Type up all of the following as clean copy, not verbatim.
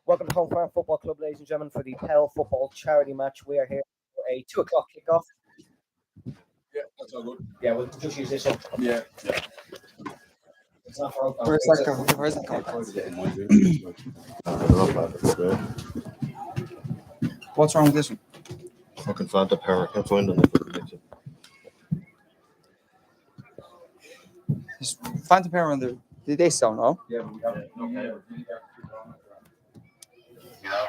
Welcome to Home Farm Football Club, ladies and gentlemen, for the Peil football charity match. We are here for a 2 o'clock kickoff. Yeah, that's all good. Yeah, we'll just use this one. Yeah. It's not for Where's that going? Where's that going? What's wrong with this one? Fucking Fanta Power. Can't find them. Phantom Power on the. Did they sell now? Yeah, we got it. Okay. No.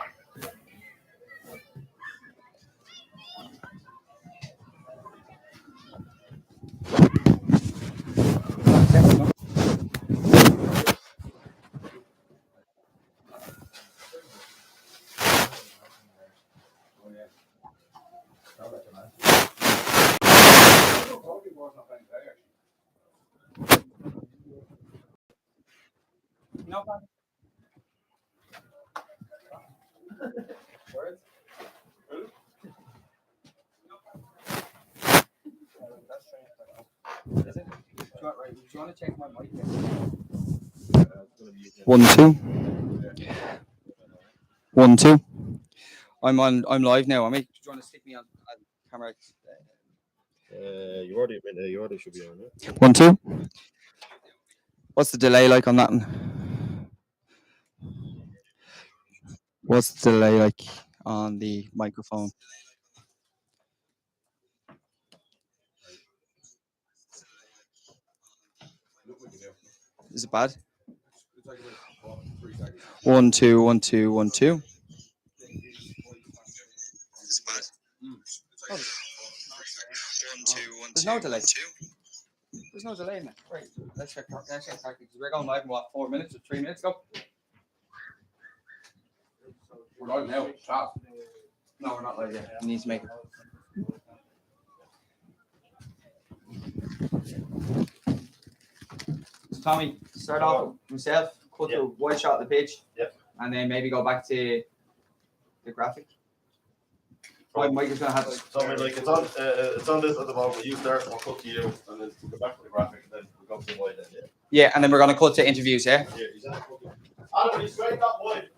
Do you want to check my mic? 1 2 1 2. I'm live now. Do you want to stick me on camera? You already should be on it. 1 2. What's the delay like on that one? What's the delay like on the microphone? Is it bad? 1 2 1 2 1 2. Is it bad? Oh. 1 2 1 There's no delay. There's no delay in it. Right. Let's check tactics. We're going live in what, 4 minutes or 3 minutes? Go. We're live now. Stop. No, we're not live yet. We need to make it. So Tommy, start off with myself, cut the wide shot of the pitch, and then maybe go back to the graphic. Mike is going to have to. So I mean, like it's on this at the moment. You start, I'll cut to you, and then we'll go back to the graphic, and then we'll go to the wide then. Yeah, and then we're going to cut to interviews, yeah? Yeah, exactly. Adam, you straight that wide.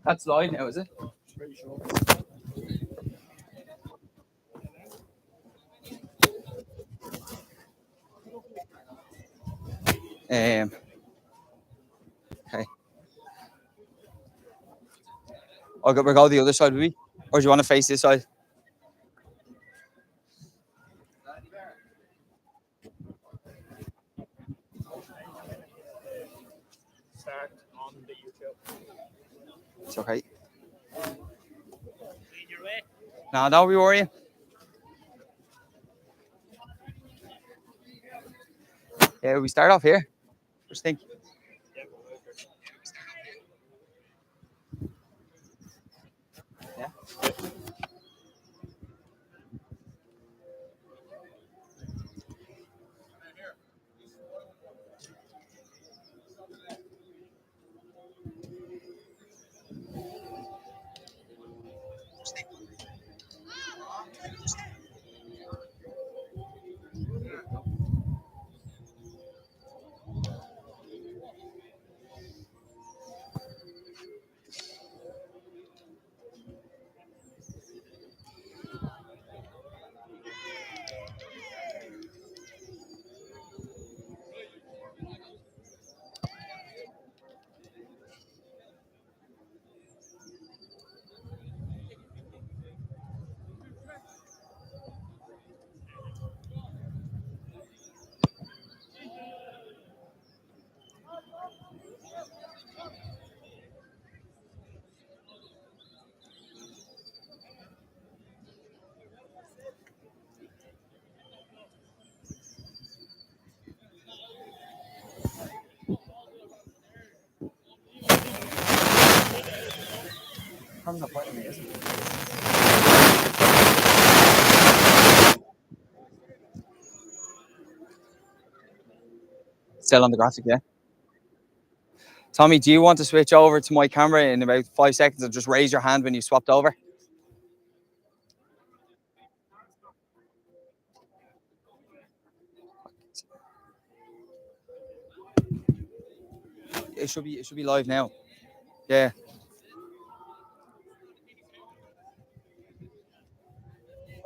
That's live now, is it? Pretty sure. Okay. We'll go the other side, will we? Or do you want to face this side? Start on the YouTube. It's okay. Lead your way. No, don't be worrying. Yeah, we start off here. First thing. Yeah. camera's not pointing at me, is it? Still on the graphic, yeah. Tommy, do you want to switch over to my camera in about 5 seconds and just raise your hand when you swapped over? It should be live now. Yeah.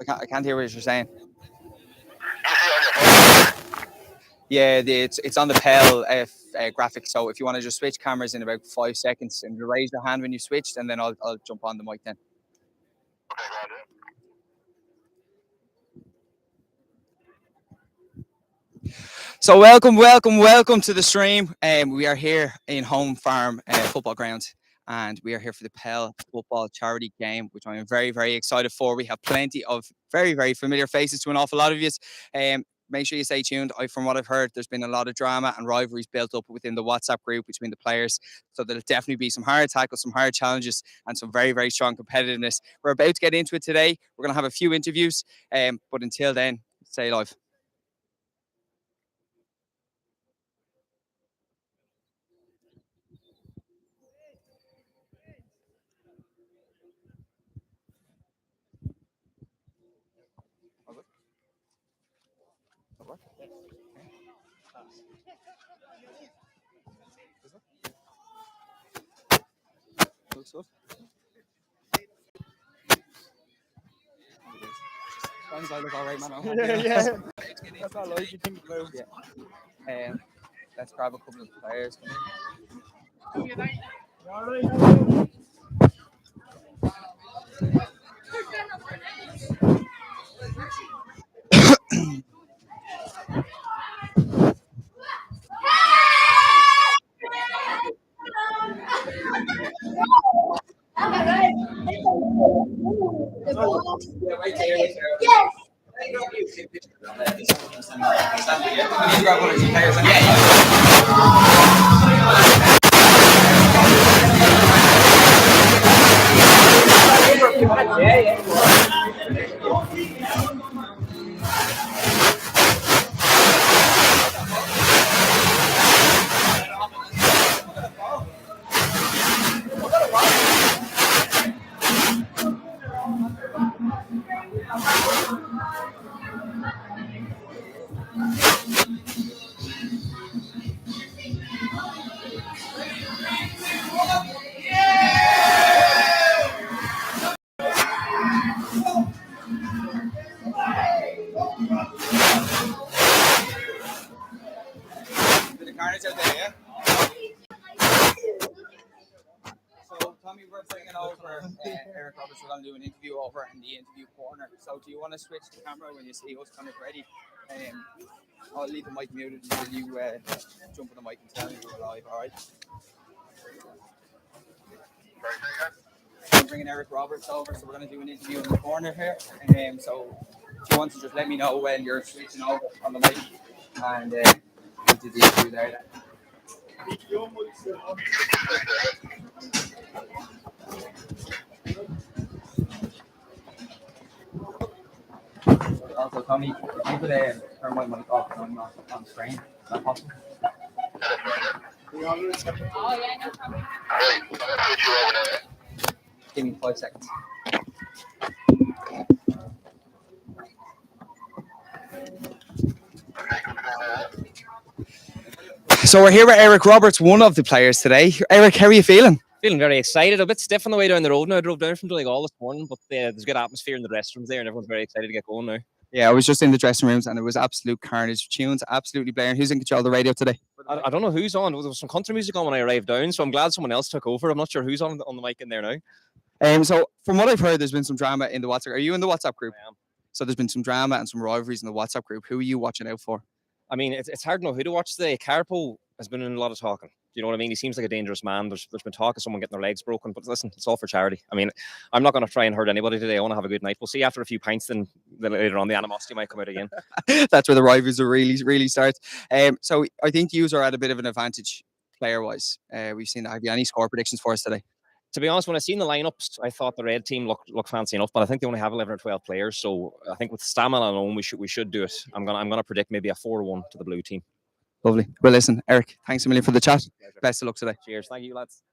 I can't hear what you're saying. Yeah, it's on the Peil graphic. So if you want to just switch cameras in about 5 seconds and you raise your hand when you switched, and then I'll jump on the mic then. So welcome to the stream. We are here in Home Farm Football Ground, and we are here for the Peil football charity game, which I'm very, very excited for. We have plenty of very, very familiar faces to an awful lot of you. Make sure you stay tuned. From what I've heard, there's been a lot of drama and rivalries built up within the WhatsApp group between the players. So there'll definitely be some hard tackles, some hard challenges, and some very, very strong competitiveness. We're about to get into it today. We're going to have a few interviews, but until then, stay live. Looks good. As long as I look all right, man. Yeah. That's all right. You think about. Yeah. Let's grab a couple of players. Carnage out there, yeah? So, Tommy, we're bringing over Eric Roberts. We're going to do an interview over in the interview corner. So, do you want to switch the camera when you see us kind of ready? I'll leave the mic muted until you jump on the mic and tell me we're live, all right? I'm bringing Eric Roberts over, so we're going to do an interview in the corner here. So, if you want to just let me know when you're switching over on the mic, and we'll do the interview there. Also, Tommy, if you could turn my mic off when I'm not on screen, is that possible? Give me 5 seconds. So we're here with Eric Roberts, one of the players today. Eric, how are you feeling? Feeling very excited. A bit stiff on the way down the road now. I drove down from Donegal this morning, but there's a good atmosphere in the restrooms there, and everyone's very excited to get going now. Yeah, I was just in the dressing rooms, and it was absolute carnage. Tunes absolutely blaring. Who's in control of the radio today? I don't know who's on. There was some country music on when I arrived down, so I'm glad someone else took over. I'm not sure who's on the mic in there now. So from what I've heard, there's been some drama in the WhatsApp. Are you in the WhatsApp group? I am. So there's been some drama and some rivalries in the WhatsApp group. Who are you watching out for? I mean, it's hard to know who to watch today. Carpo has been in a lot of talking. You know what I mean? He seems like a dangerous man. There's been talk of someone getting their legs broken, but listen, it's all for charity. I mean, I'm not going to try and hurt anybody today. I want to have a good night. We'll see after a few pints, then later on the animosity might come out again. That's where the rivalries will really start. So I think you are at a bit of an advantage player-wise. We've seen that. Have you any score predictions for us today? To be honest, when I seen the lineups, I thought the red team looked fancy enough, but I think they only have 11 or 12 players. So I think with stamina alone, we should do it. I'm gonna predict maybe a 4-1 to the blue team. Lovely. Well, listen, Eric, thanks a million for the chat. Best of luck today. Cheers. Thank you, lads.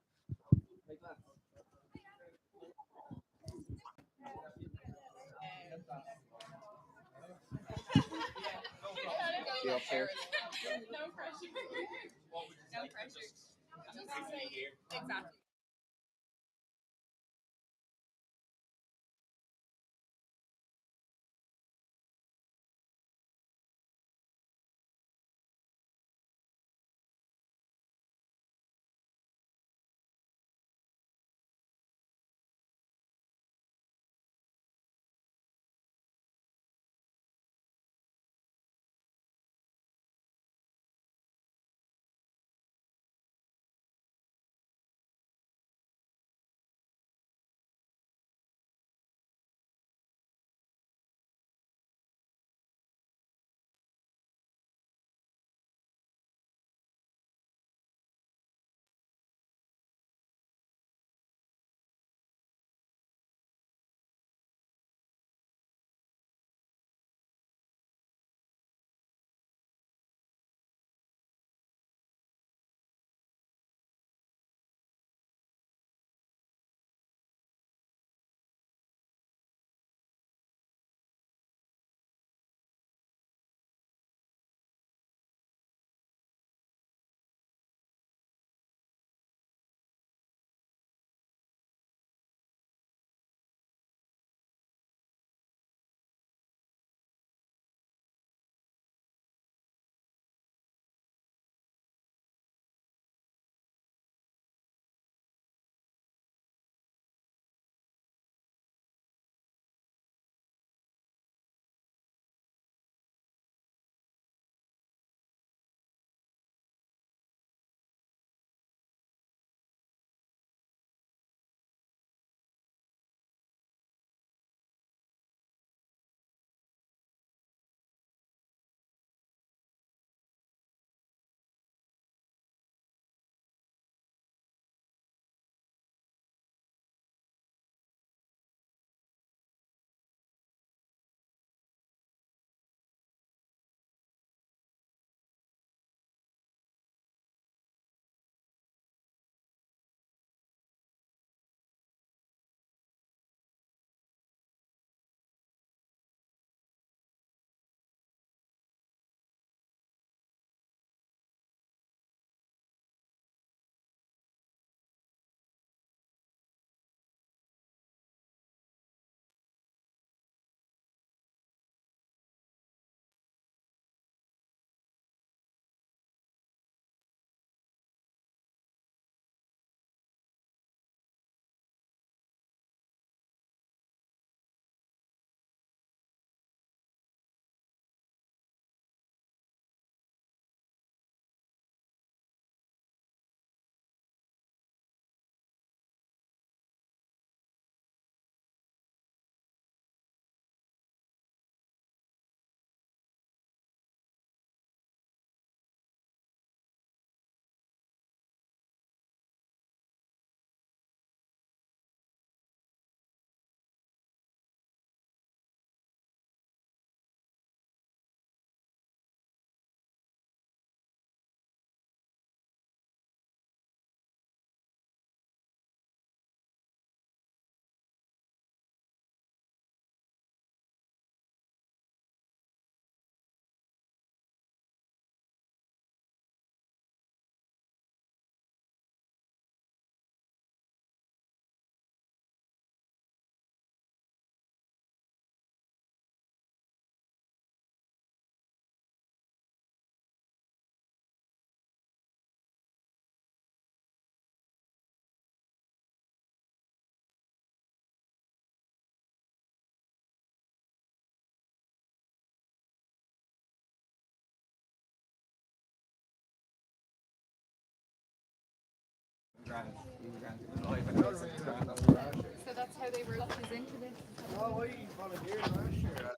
So that's how they wrote us into this. Oh, well, you volunteered last year.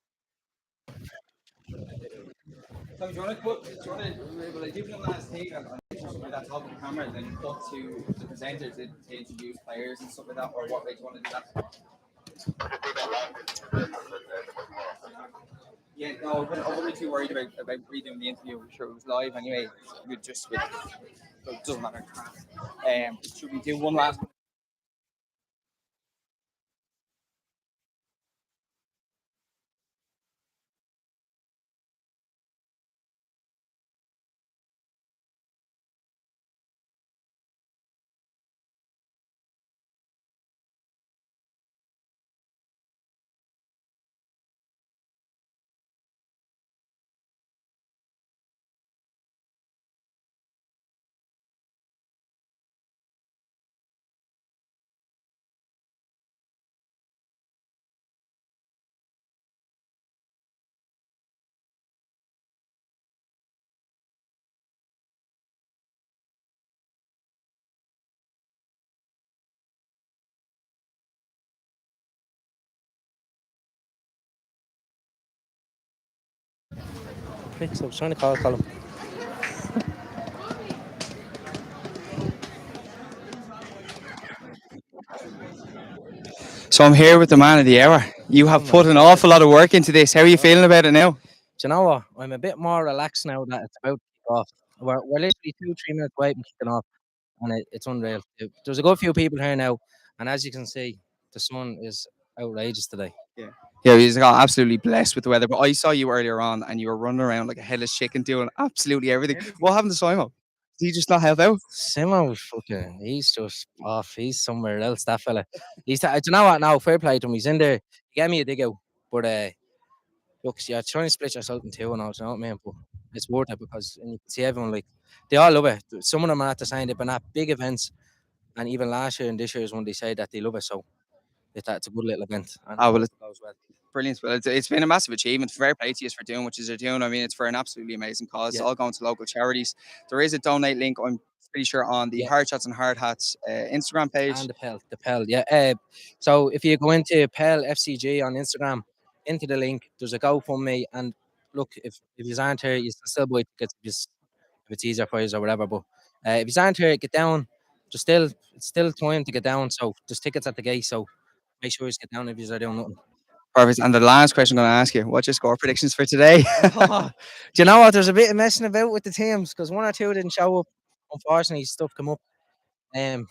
So do you want to put? Do you want to? Will I give them last thing? presentation, something like that, talk to the camera, and then you cut to the presenter to introduce players and stuff like that, or what way do you want to do that? Yeah, no, I wasn't really too worried about redoing the interview. I'm sure it was live anyway. We just so it doesn't matter. Should we do one last? Fix. I was trying to call Colin. So I'm here with the man of the hour. You have put an awful lot of work into this. How are you feeling about it now? Do you know what? I'm a bit more relaxed now that it's about to kick off. We're literally 2-3 minutes away from kicking off, and it's unreal. There's a good few people here now, and as you can see, the sun is outrageous today. Yeah, he's got absolutely blessed with the weather. But I saw you earlier on, and you were running around like a headless chicken, doing absolutely everything. What happened to Simo? Did he just not help out? Simo, fucking, he's just off. He's somewhere else. That fella. Do you know what? Now, fair play to him. He's in there. He gave me a dig out, but look, you're trying to split yourself in two and all. You know what I mean? But it's worth it because and you can see everyone like they all love it. Some of them are at the sign. They've been at big events, and even last year and this year is when they say that they love it. So it's a good little event. And Ah, well, it goes well. Brilliant. Well, it's been a massive achievement. Fair play to you for doing what you're doing. I mean, it's for an absolutely amazing cause. It's Yeah. all going to local charities. There is a donate link, I'm pretty sure, on the Yeah. Hard Shots and Hard Hats Instagram page. And the Peil, yeah. So if you go into Peil FCG on Instagram, into the link, there's a GoFundMe, and look, if you aren't here, you can still buy tickets if it's easier for you or whatever. But if you aren't here, get down. It's still time to get down. So there's tickets at the gate. So make sure you get down if you're doing nothing. Perfect. And the last question I'm going to ask you: what's your score predictions for today? Do you know what? There's a bit of messing about with the teams because one or two didn't show up. Unfortunately, stuff come up. Um,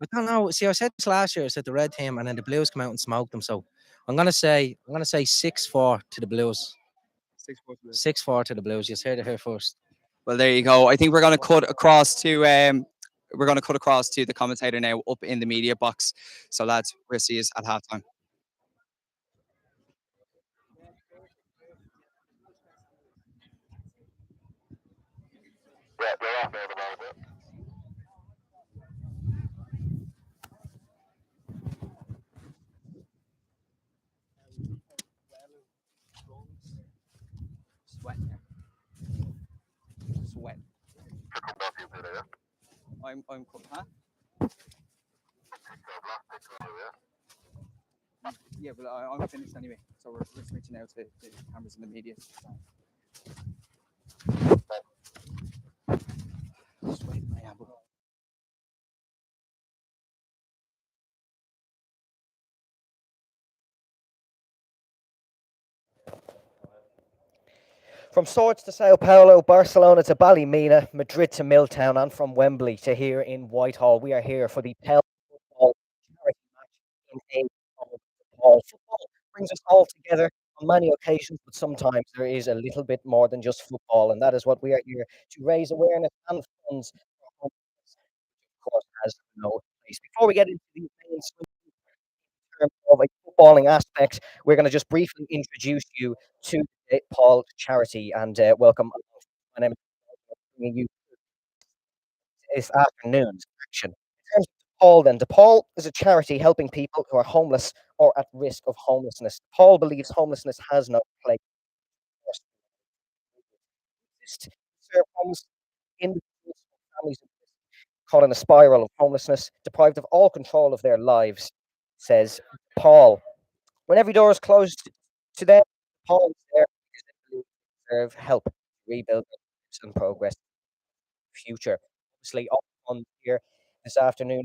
I don't know. See, I said this last year. I said the red team, and then the Blues come out and smoked them. So I'm gonna say 6-4 to the Blues. 6-4 to the Blues. You heard it here first. Well, there you go. I think we're going to cut across to the commentator now up in the media box. So lads, we'll see you at halftime. Sweat. Sweat. I'm huh? Yeah, but I'm finished anyway. So we're switching out to the cameras in the media. Sweat my elbow. From Swords to Sao Paulo, Barcelona to Ballymena, Madrid to Milltown, and from Wembley to here in Whitehall, we are here for the Peil football charity match in a football. Football brings us all together on many occasions, but sometimes there is a little bit more than just football, and that is what we are here to raise awareness and funds for homelessness, which of course has no place. Before we get into the main swing terms of a footballing aspect, we're going to just briefly introduce you to the Paul charity and welcome. My name is bringing you this afternoon's action. In terms of Paul, then, DePaul is a charity helping people who are homeless or at risk of homelessness. Paul believes homelessness has no place. To serve homeless individuals, families, caught in a spiral of homelessness, deprived of all control of their lives, says Paul. When every door is closed to them, Paul is there because they believe they deserve help to rebuild their lives and progress. future. Obviously, all on here this afternoon.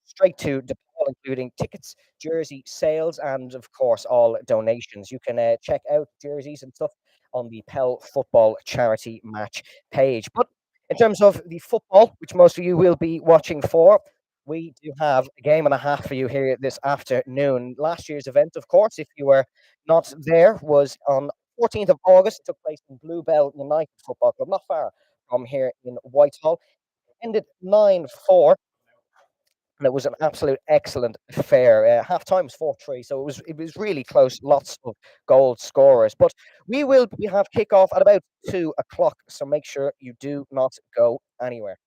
Straight to the Peil, including tickets, jersey sales, and of course all donations. You can check out jerseys and stuff on the Peil Football Charity Match page. But in terms of the football, which most of you will be watching for, we do have a game and a half for you here this afternoon. Last year's event, of course, if you were not there, was on 14th of August. It took place in Bluebell United Football Club, not far from here in Whitehall. Ended 9-4, and it was an absolute excellent affair. Half time was 4-3, so it was really close. Lots of goal scorers. But we have kickoff at about 2 o'clock, so make sure you do not go anywhere.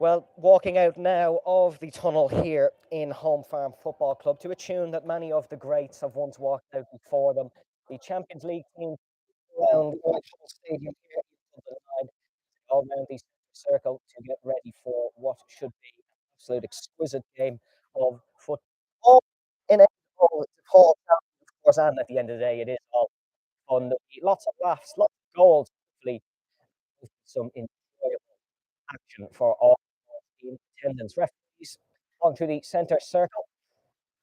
Well, walking out now of the tunnel here in Home Farm Football Club to a tune that many of the greats have once walked out before them. The Champions League team around Whitehall Stadium here in Dublin, all around the centre circle to get ready for what should be an absolute exquisite game of football. All in it, all it's all of course, and at the end of the day, it is all fun. Lots of laughs, lots of goals, hopefully some enjoyable action for all in attendance. Referees on to the centre circle,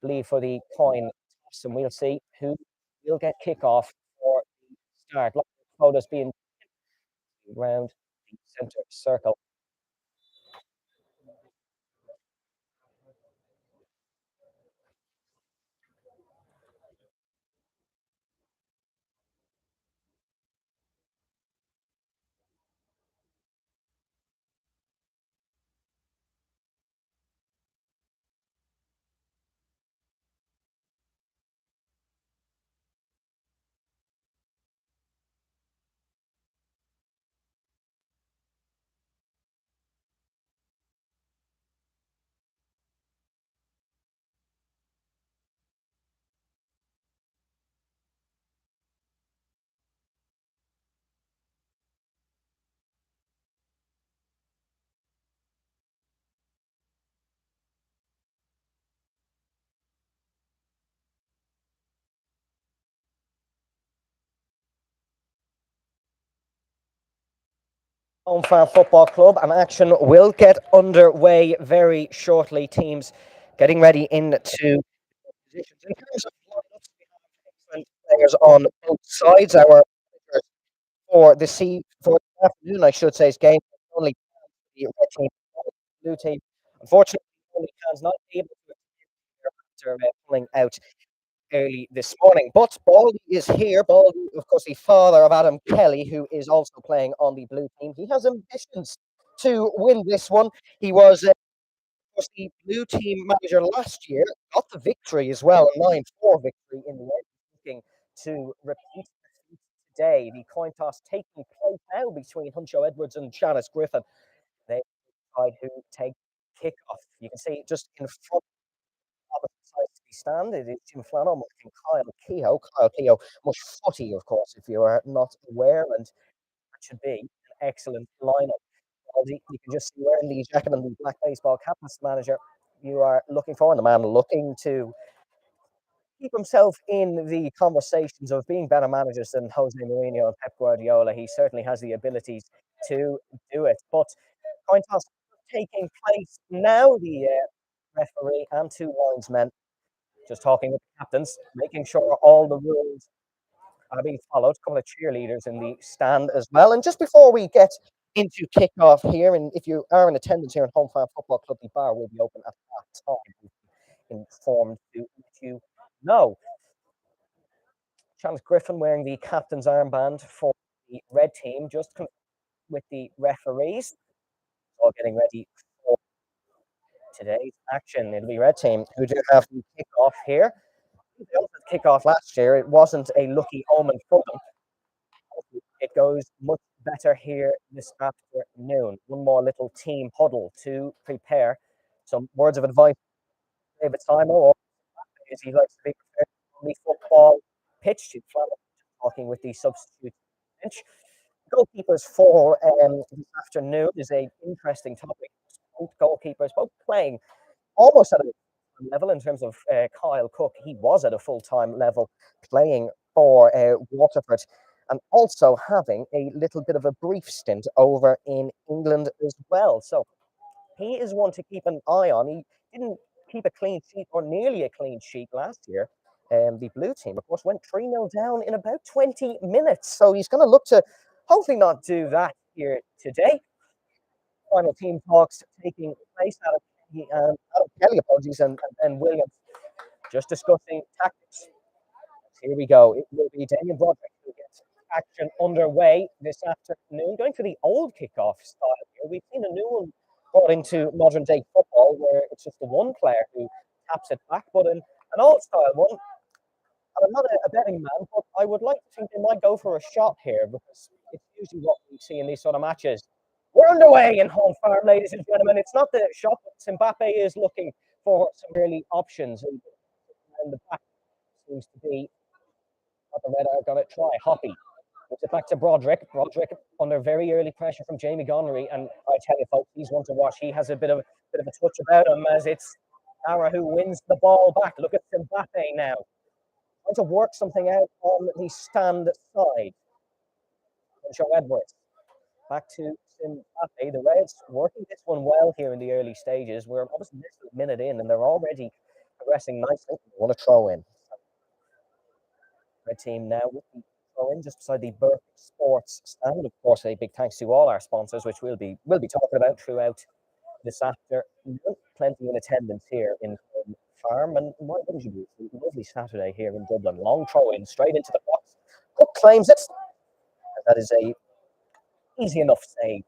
leave for the coin toss, and we'll see who will get kickoff for the start. Lots of photos being around the centre circle. Home Farm Football Club, and action will get underway very shortly. Teams getting ready into positions. In terms of lineups, we have players on both sides. Our for the afternoon, I should say, is game only the red team, blue team. Unfortunately, only fans not able to attend after pulling out early this morning. But Baldy is here. Baldy, of course, the father of Adam Kelly, who is also playing on the blue team. He has ambitions to win this one. He was the blue team manager last year, got the victory as well, a 9-4 victory in the end. Looking to repeat the feat today. The coin toss taking place now between Huncho Edwards and Janice Griffin. They decide who takes kickoff. You can see just in front of the side of the stand, it is Jim Flannel marking Kyle Keogh. Kyle Keogh, much footy, of course, if you are not aware, and that should be an excellent lineup. You can just see wearing the jacket and the black baseball cap. That's the manager you are looking for, and the man looking to keep himself in the conversations of being better managers than Jose Mourinho and Pep Guardiola. He certainly has the abilities to do it. But coin toss taking place now. The referee and two linesmen just talking with the captains, making sure all the rules are being followed. A couple of cheerleaders in the stand as well. And just before we get into kickoff here, and if you are in attendance here at Home Farm Football Club, the bar will be open at that time. Informed to let you know. Janice Griffin wearing the captain's armband for the red team, just with the referees, all getting ready for today's action. It'll be red team who do have the kickoff here. They also had kickoff last year. It wasn't a lucky omen for them. It goes much better here this afternoon. One more little team huddle to prepare. Some words of advice, David Simo, or as he likes to be prepared on the football pitch. Talking with the substitute bench. Goalkeepers for this afternoon is an interesting topic. Both goalkeepers, both playing almost at a level in terms of Kyle Cook. He was at a full-time level playing for Waterford, and also having a little bit of a brief stint over in England as well. So he is one to keep an eye on. He didn't keep a clean sheet or nearly a clean sheet last year. The blue team, of course, went 3-0 down in about 20 minutes. So he's going to look to hopefully not do that here today. Final team talks taking place out of Kelly, apologies, and Williams just discussing tactics. Here we go. It will be Damien Broderick who gets action underway this afternoon. Going for the old kickoff style here. We've seen a new one brought into modern day football where it's just the one player who taps it back, but an old style one. And I'm not a betting man, but I would like to think they might go for a shot here because it's usually what we see in these sort of matches. We're underway in Home Farm, ladies and gentlemen. It's not the shot, but Mbappe is looking for some early options. And the back seems to be what the Red are going to try. Hoppy. Puts it back to Broderick. Broderick under very early pressure from Jamie Gonery. And I tell you, folks, he's one to watch. He has a bit of a touch about him as it's Ara who wins the ball back. Look at Mbappe now. Trying to work something out on the stand side. Joe Edwards. Back to Mbappe. The Reds working this one well here in the early stages. We're obviously a minute in and they're already progressing nicely. They want to throw in. Red team now with the throw in just beside the Burke Sports stand. Of course, a big thanks to all our sponsors, which we'll be talking about throughout this afternoon. Plenty in attendance here in Farm, and why wouldn't you be? It's a lovely Saturday here in Dublin. Long throw in straight into the box. Cook claims it. And that is a easy enough save.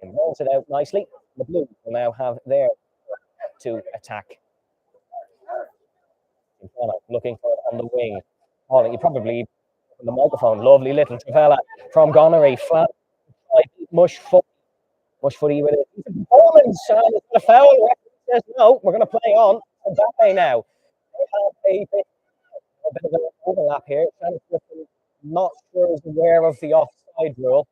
Rolls it out nicely. The Blues will now have their to attack. Looking for it on the wing. Oh, you probably on the microphone. Lovely little Travella from Gonery. Flat mush footy with it. It's a performance. It's a foul. Says no. We're going to play on. Mbappe now. They have a bit of an overlap here. Not sure is aware of the offside rule.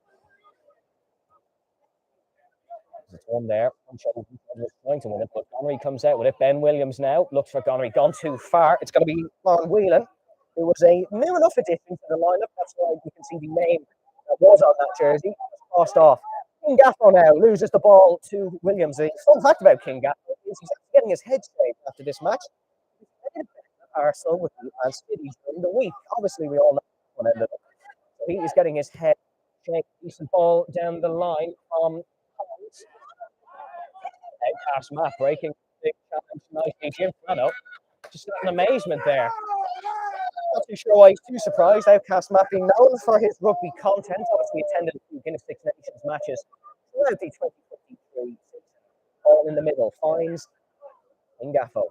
There's one there. Trying to win it, but Gonery comes out with it. Ben Williams now looks for Gonery. Gone too far. It's going to be Lauren Whelan, who was a new enough addition to the lineup. That's why you can see the name that was on that jersey. Crossed off. King Gaffo now loses the ball to Williams. The fun fact about King Gaffo is he's actually getting his head shaved after this match. Arsenal with the Man City during the week. Obviously, we all know what ended up. So he is getting his head shake. Decent ball down the line from Collins. Pass Matt breaking big challenge nicely. Jim Flano. Just an amazement there. Not too sure why he's too surprised. Outcast Matt being known for his rugby content. Obviously attended a few Guinness Six Nations matches throughout the 2023 season. Ball in the middle. Finds Ingafo.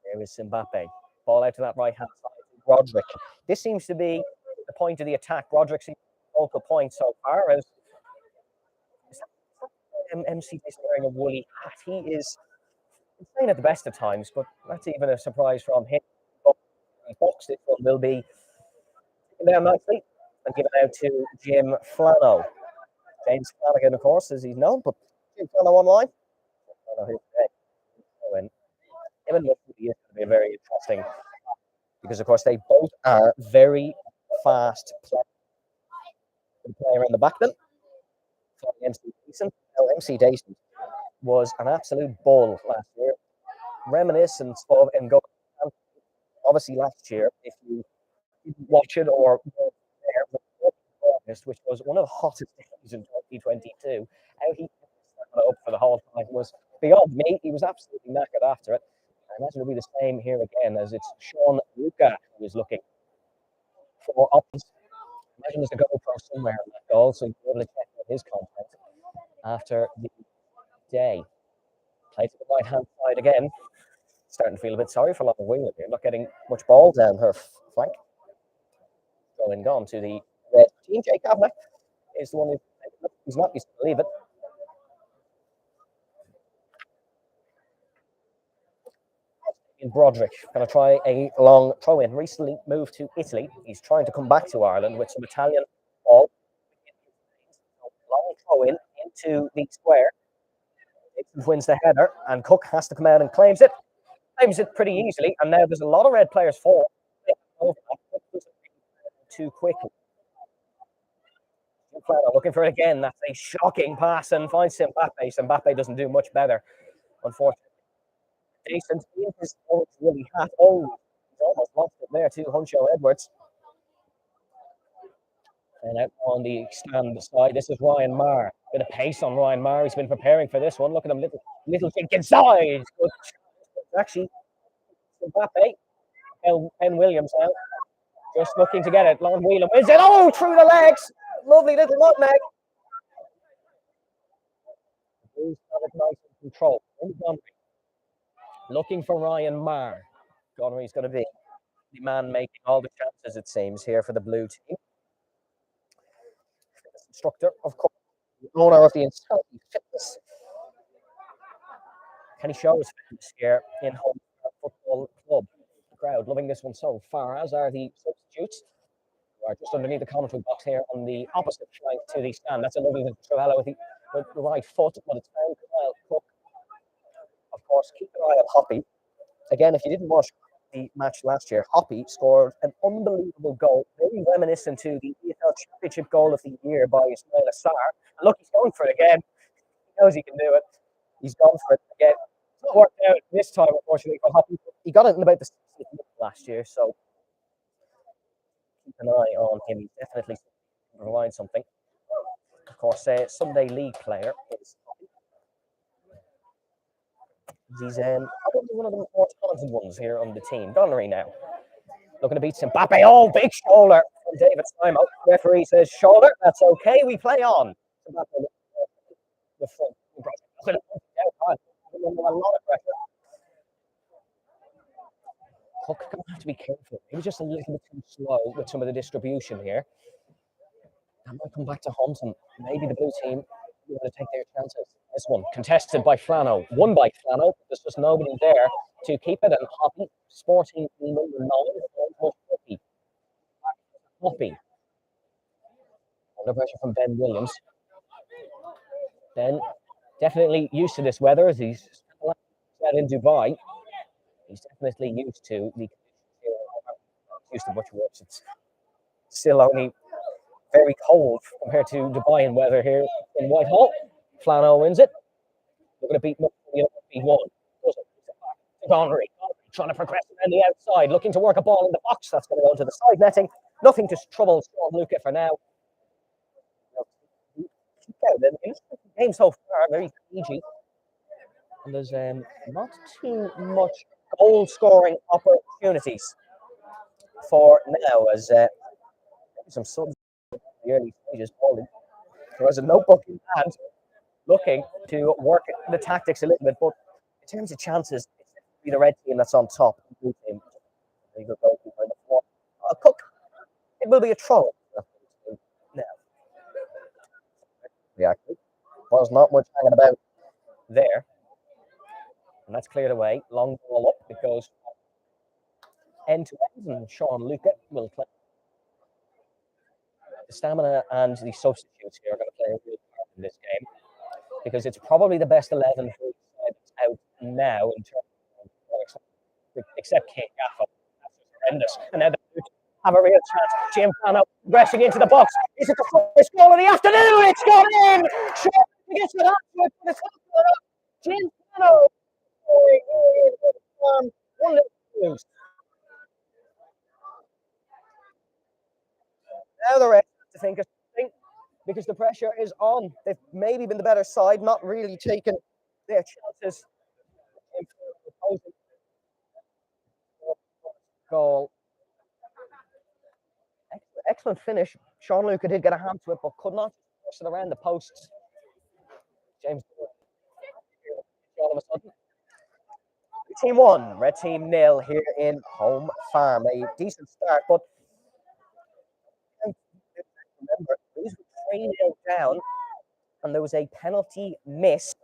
There is Mbappe. Ball out to that right hand side. Roderick. This seems to be the point of the attack. Roderick seems to be the focal point so far. As MC is wearing a woolly hat. He is insane at the best of times, but that's even a surprise from him. Box this one will be taken down nicely and given out to Jim Flano. James Flanagan, of course, as he's known, but Jim Flano online. Him and Lucky is going to be very interesting because, of course, they both are very fast players. Play around the back then. For MC Decent. Now, MC Decent was an absolute bull last year. Reminiscent of him going. Obviously, last year, if you didn't watch it or weren't there, August, which was one of the hottest days in 2022, how he set it up for the whole time was beyond me. He was absolutely knackered after it. I imagine it'll be the same here again, as it's Sean Luca who is looking for options. Imagine there's a GoPro somewhere in that goal, so you'll be able to check out his content after the day. Play to the right hand side again. Starting to feel a bit sorry for Lauren Whelan here, not getting much ball down her flank. Going on to the red team. Jake Kavanagh is the one who's not used to believe it. In Broderick, going to try a long throw in. Recently moved to Italy. He's trying to come back to Ireland with some Italian ball. Long throw in into the square. It wins the header, and Cook has to come out and claims it. Claims it pretty easily, and now there's a lot of red players for it. Too quickly. Looking for it again. That's a shocking pass and finds Mbappe. Mbappe doesn't do much better, unfortunately. Decent in his really hat. Oh, he's almost lost it there to Huncho Edwards. And out on the stand side, this is Ryan Marr. Bit of pace on Ryan Marr. He's been preparing for this one. Look at him, little kick inside. Good. Actually, Mbappe. Ben Williams out. Just looking to get it. Lauren Whelan wins it. Oh, through the legs. Lovely little nutmeg. Blues got it nice in control. Looking for Ryan Marr. Gonery's going to be the man making all the chances, it seems, here for the blue team. Fitness instructor, of course, the owner of the Insanity Fitness. Can he show his fitness here in Home Football Club? The crowd loving this one so far, as are the substitutes. Right, just underneath the commentary box here on the opposite flank to the stand. That's a lovely little Trevella with the right foot, but it's found Kyle Cook. Of course, keep an eye on Hoppy. Again, if you didn't watch the match last year, Hoppy scored an unbelievable goal, very reminiscent to the EFL Championship goal of the year by Ismail Assar. And look, he's going for it again. He knows he can do it. He's gone for it again. It's not worked out this time, unfortunately, for Hoppy. He got it in about the 60th minute last year, so keep an eye on him. He's definitely provide something. Of course, Sunday League player is he's probably one of the more talented ones here on the team. Donnery now. Looking to beat Mbappe. Oh, big shoulder from David Simos. Referee says shoulder. That's okay. We play on. The front. A lot of pressure. Hook going to have to be careful. He was just a little bit too slow with some of the distribution here. That might come back to haunt him. Maybe the blue team will take their chances. This one contested by Flano, won by Flano. There's just nobody there to keep it. And Hoppy, sporting number 9, Hoppy. Under pressure from Ben Williams. Ben, definitely used to this weather as he's in Dubai. He's definitely used to the conditions here. Used to much worse. It's still only very cold compared to Dubai and weather here in Whitehall. Flano wins it. We're going to beat 1. Donnery trying to progress around the outside, looking to work a ball in the box. That's going to go into the side netting. Nothing to trouble Sean Luca for now. The game so far, very cagey. And there's not too much goal scoring opportunities for now, as some subs in the early stages. There was a notebook in hand looking to work the tactics a little bit, but in terms of chances, it's definitely the red team that's on top. The blue team, Cook, it will be a troll. Now, actually, was not much hanging about there. And that's cleared away. Long ball up. It goes end to end, and Sean Luca will play. The stamina and the substitutes here are going to play a real part in this game, because it's probably the best 11 for each side that's out now in terms of, except King Gaffa. That's just horrendous. And now they have a real chance. Jim Pano rushing into the box. Is it the first goal of the afternoon? It's gone in. Sean gets it up to it. It's Jim Pano. Now the rest have to think of something, because the pressure is on. They've maybe been the better side, not really taken their chances. Goal. Excellent finish. Sean Luca did get a hand to it, but could not force it around the posts. James, all of a sudden. Team 1, red team 0 here in home farm. A decent start, but remember, these were 3-0 down, and there was a penalty miss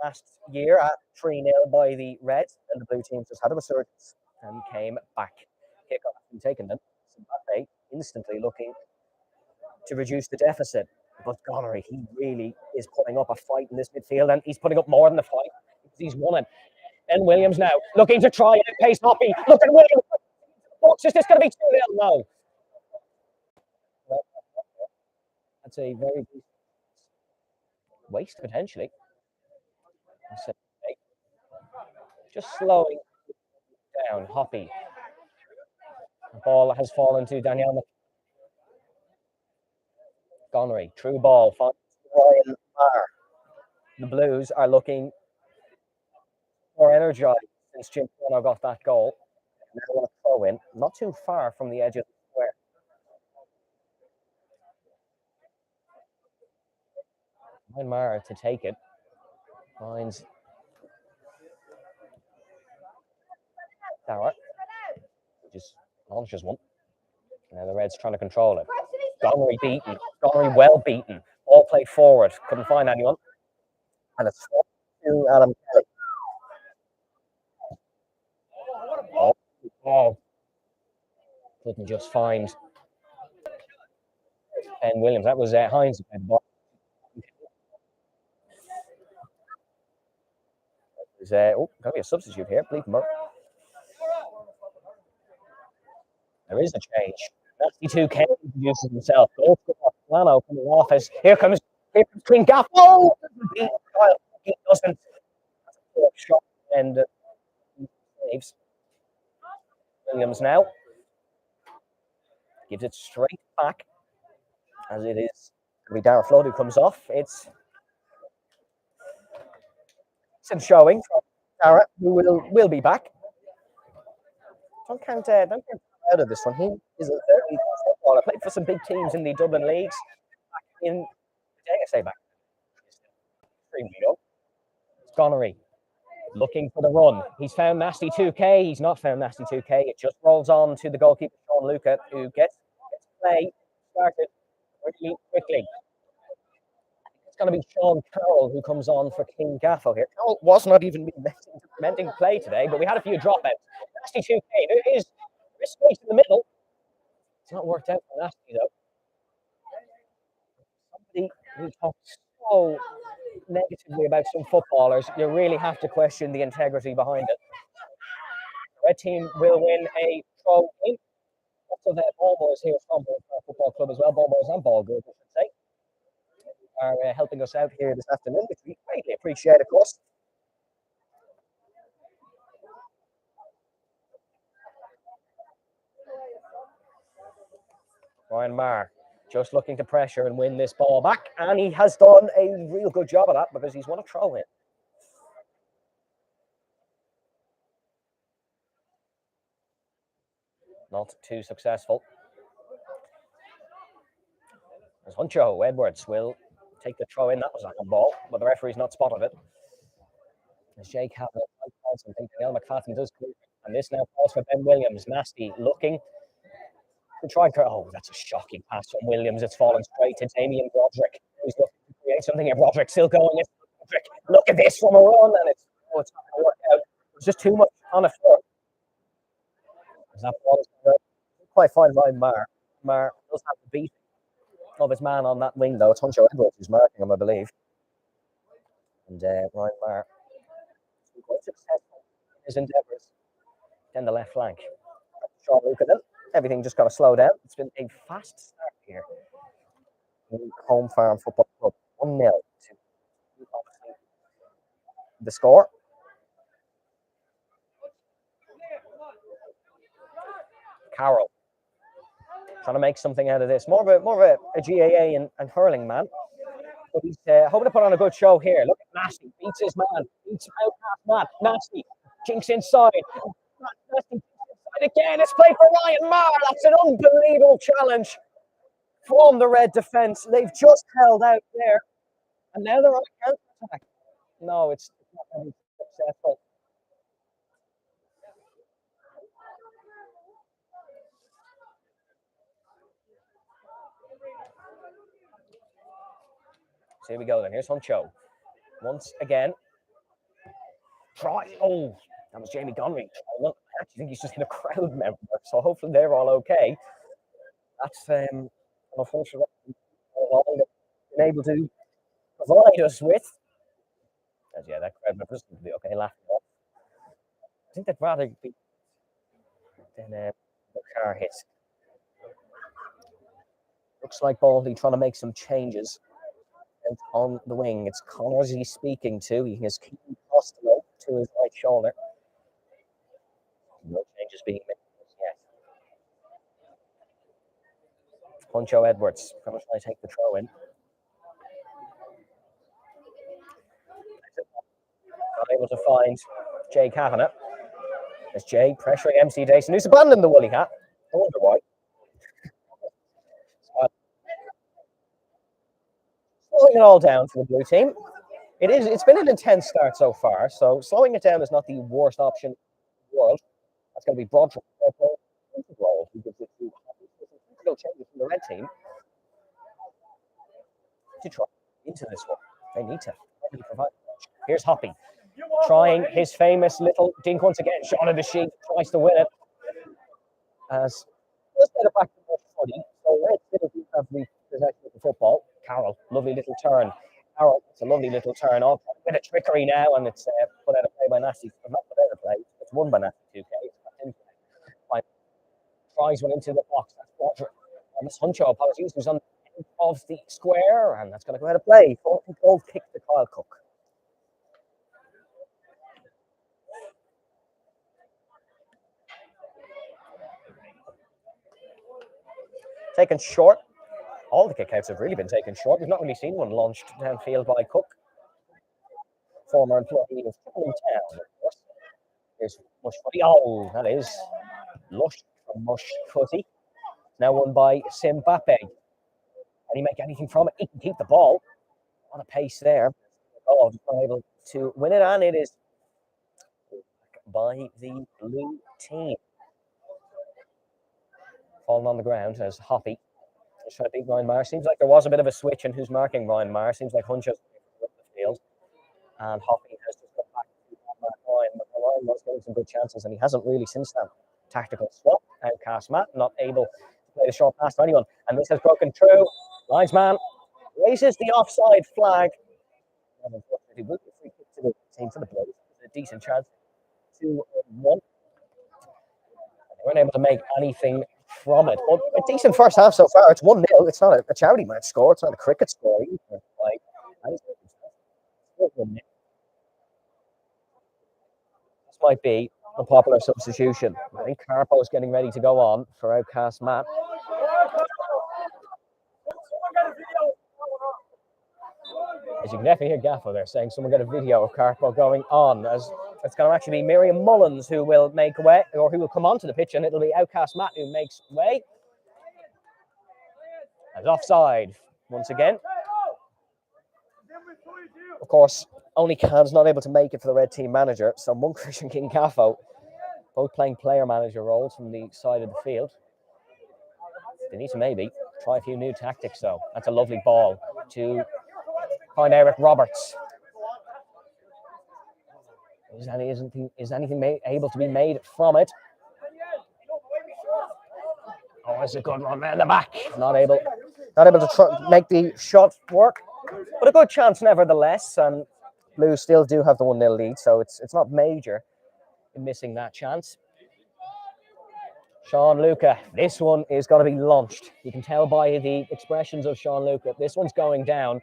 last year at 3-0 by the Reds, and the blue team just had a resurgence and came back. Kickoff and taken them. Mbappe instantly looking to reduce the deficit. But Gonorrhea, he really is putting up a fight in this midfield, and he's putting up more than a fight because he's won it. And Williams now looking to try and pace Hoppy. Look at Williams. Box, is this going to be 2-0? No. That's a very good waste potentially. Just slowing down. Hoppy. The ball has fallen to Daniel Gonorrhea. True ball. Finds Ryan Marr. The Blues are looking more energized since Jim Tono got that goal. And they want to throw in, not too far from the edge of the square. Ryan Marr to take it. Finds Tower. Just launches one. Now the Reds trying to control it. Gonorrhea beaten. Gonorrhea well beaten. All played forward. Couldn't find anyone. And it's to Adam Kelly. Oh. Couldn't just find Ben Williams. That was Hines. There's going to be a substitute here. Bleep him up. There is a change. Nasty 2K introduces himself. Plano coming off as here comes Queen Gaff. Oh! He doesn't. That's a poor shot. And saves. Williams now gives it straight back, as it is going to be Darragh Flood who comes off. It's some showing from Darragh, who will be back. Don't count out of this one. He is a very good footballer. Played for some big teams in the Dublin leagues. Back in the day, I say back. Extremely young. Gonorrhea looking for the run. He's found Nasty 2K. He's not found Nasty 2K. It just rolls on to the goalkeeper, Sean Luca, who gets play started really quickly. It's going to be Sean Carroll who comes on for King Gaffo here. Carroll was not even meant to play today, but we had a few dropouts. Nasty 2K. There is space in the middle. It's not worked out for Nasty, though. Somebody who talks so negatively about some footballers, you really have to question the integrity behind it. The red team will win a throw in. Lots of ball boys here from the football club as well. Ball boys and ball girls, I should say, are helping us out here this afternoon, which we greatly appreciate, of course. Ryan Marr just looking to pressure and win this ball back. And he has done a real good job of that because he's won a throw in. Not too successful. As Huncho Edwards will take the throw in. That was a handball, but the referee's not spotted it. As Jake Havner and think Neil McFadden does clear. And this now calls for Ben Williams. Nasty looking to try for. Oh, that's a shocking pass from Williams. It's fallen straight to Damien Broderick, who's looking to create something here. Broderick still going. Broderick, look at this from a run, and it's not going to work out. It's just too much on the floor. That ball is quite fine by Marr. Marr does have the beat of his man on that wing, though. It's Huncho Edwards who's marking him, I believe. And Ryan Marr has been quite successful in his endeavours down the left flank. Sean Luca then. Everything just got to slow down. It's been a fast start here in Home Farm Football Club. 1-0 to the score. Carroll trying to make something out of this. More of a GAA and hurling man. But he's hoping to put on a good show here. Look at Nasty. Beats his man. Beats out past Matt. Nasty. Jinx inside. Nasty inside again. It's played for Ryan Marr. That's an unbelievable challenge from the red defence. They've just held out there. And now they're on a counter attack. No, it's not going to be successful. So here we go then. Here's Huncho. Once again. Try. Oh, that was Jamie Connery. I actually think he's just in a crowd member. So hopefully they're all okay. That's unfortunately all they've been able to provide us with. As yeah, that crowd member doesn't be okay laughing off. I think they'd rather be than the car hit. Looks like Baldy trying to make some changes. And on the wing, it's Connors he's speaking to. He has Keane Costello to his right shoulder. No changes being made yet. Huncho Edwards going to try to take the throw in. Not able to find Jay Kavanagh. As Jay pressuring MC Dyson, who's abandoned the woolly hat. I wonder why. Slowing it all down for the blue team. It's been an intense start so far, so slowing it down is not the worst option in the world. That's going to be Broderick. Who gives it to no changes from the red team to try into this one. They need to provide. Here's Hoppy trying his famous little dink once again. Shot of the sheet, tries to win it. As let's get it back to the footy. So red still do have the possession of the football. Carroll, lovely little turn. Carroll, it's a lovely little turn. Oh, a bit of trickery now, and it's put out of play by Nasty. Not put out of play. It's won by Nasty 2K. Tries one into the box. That's Broderick. And this Huncho, apologies, who's on the end of the square, and that's going to go out of play. 40 goal kick to Kyle Cook. Taken short. All the kickouts have really been taken short. We've not really seen one launched downfield by Cook. Former employee of Town, of course. Here's Mush Footy. Oh, that is lush from Mush Footy. Now won by Simbappe. Can he make anything from it? He can keep the ball. On a pace there. Oh, not able to win it, and it is by the blue team. Falling on the ground as Hoppy is trying to beat Ryan Marr. Seems like there was a bit of a switch in who's marking Ryan Marr. Seems like Huncho's up the field. And Hoppy has just got back to Ryan, but Ryan was getting some good chances, and he hasn't really since that tactical swap. Outcast Matt, not able to play the short pass to anyone. And this has broken through. Linesman raises the offside flag. And unfortunately, will be a free kick to the team for the Blues. A decent chance. 2-1. They weren't able to make anything from it. But a decent first half so far. It's 1-0. It's not a charity match score. It's not a cricket score either. This might be a popular substitution. I think Carpo's getting ready to go on for Outcast Matt. As you can definitely hear Gaffo there saying someone got a video of Carpo going on, as it's going to actually be Miriam Mullins who will make way, or who will come onto the pitch, and it'll be Outcast Matt who makes way. And offside once again. Of course, only Can's not able to make it for the red team manager, so Moncrief and King Gaffo both playing player manager roles from the side of the field. They need to maybe try a few new tactics though. That's a lovely ball to find Eric Roberts. Is anything able to be made from it? Oh, it's a good one man in the back. Not able to make the shot work, but a good chance nevertheless. And Blues still do have the 1-0 lead, so it's not major in missing that chance. Sean Luca, this one is going to be launched. You can tell by the expressions of Sean Luca, this one's going down.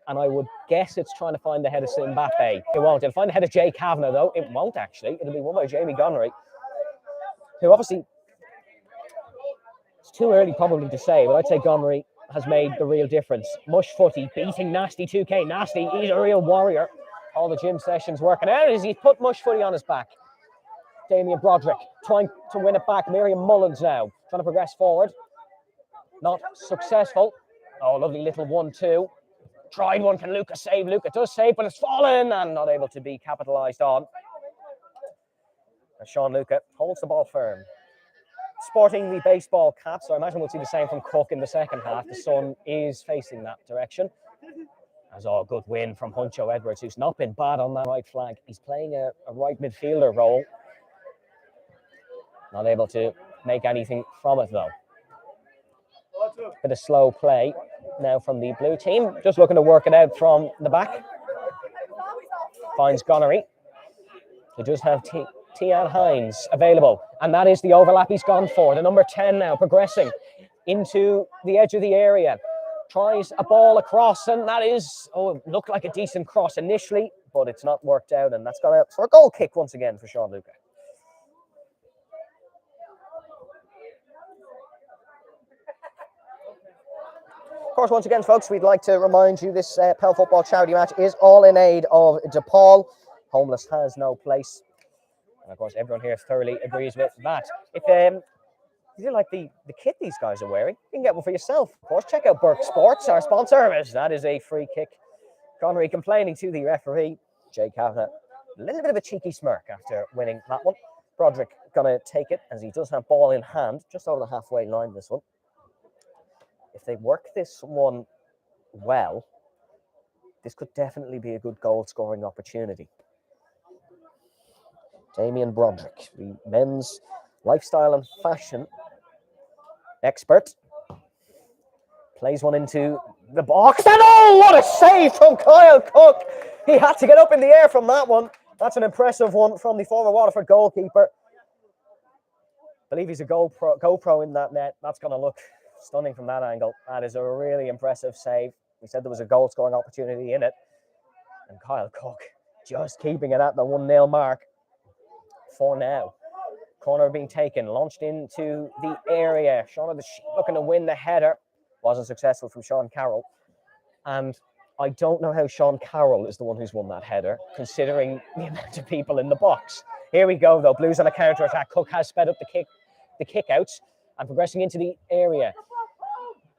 And I would guess it's trying to find the head of Mbappe. It won't. It'll find the head of Jay Kavanagh, though. It won't, actually. It'll be won by Jamie Gonery, who obviously, it's too early probably to say, but I'd say Gonery has made the real difference. Mush Footy beating Nasty 2K. Nasty, he's a real warrior. All the gym sessions working out as he's put Mush Footy on his back. Damien Broderick trying to win it back. Miriam Mullins now trying to progress forward. Not successful. Oh, lovely little 1-2. Tried one, can Luca save? Luca does save, but it's fallen and not able to be capitalised on. And Sean Luca holds the ball firm. Sporting the baseball cap, so I imagine we'll see the same from Cook in the second half. The sun is facing that direction. As a good win from Huncho Edwards, who's not been bad on that right flank. He's playing a right midfielder role. Not able to make anything from it, though. Bit of slow play now from the blue team. Just looking to work it out from the back. Finds Gonery, who does have Tian Hines available. And that is the overlap he's gone for. The number 10 now progressing into the edge of the area. Tries a ball across, and that is, it looked like a decent cross initially, but it's not worked out, and that's gone out for a goal kick once again for Sean Luca. Of course, once again, folks, we'd like to remind you this Peil football charity match is all in aid of DePaul. Homeless has no place. And of course, everyone here thoroughly agrees with that. If you like the kit these guys are wearing, you can get one for yourself. Of course, check out Burke Sports, our sponsor. That is a free kick. Gonery complaining to the referee. Jay Kavanagh, a little bit of a cheeky smirk after winning that one. Broderick gonna take it as he does have ball in hand, just over the halfway line, this one. If they work this one well, this could definitely be a good goal-scoring opportunity. Damien Broderick, the men's lifestyle and fashion expert, plays one into the box. And oh, what a save from Kyle Cook! He had to get up in the air from that one. That's an impressive one from the former Waterford goalkeeper. I believe he's a GoPro in that net. That's going to look stunning from that angle. That is a really impressive save. We said there was a goal-scoring opportunity in it. And Kyle Cook just keeping it at the 1-0 mark for now. Corner being taken, launched into the area. Sean of the Sheep looking to win the header. Wasn't successful from Sean Carroll. And I don't know how Sean Carroll is the one who's won that header, considering the amount of people in the box. Here we go, though. Blues on a counter-attack. Cook has sped up the kick-outs and progressing into the area.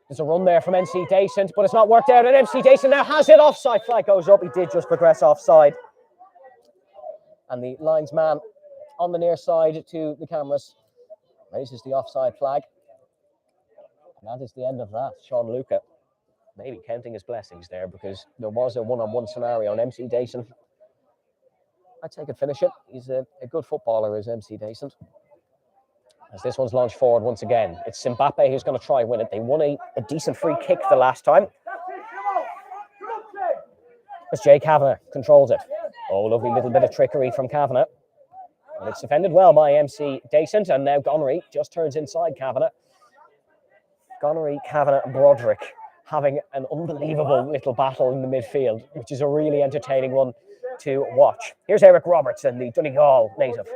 There's a run there from NC Decent, but it's not worked out. And NC Decent now has it offside. Flag goes up. He did just progress offside. And the linesman on the near side to the cameras raises the offside flag. And that is the end of that. Sean Luca maybe counting his blessings there, because there was a one-on-one scenario on MC Decent. I'd say he could finish it. He's a good footballer, is MC Decent. As this one's launched forward once again. It's Mbappe who's going to try and win it. They won a decent free kick the last time. As Jay Kavanagh controls it. Oh, lovely little bit of trickery from Kavanagh. And it's defended well by MC Decent, and now Gonery just turns inside Kavanagh. Gonery, Kavanagh and Broderick having an unbelievable little battle in the midfield, which is a really entertaining one to watch. Here's Eric Roberts, and the Donegal native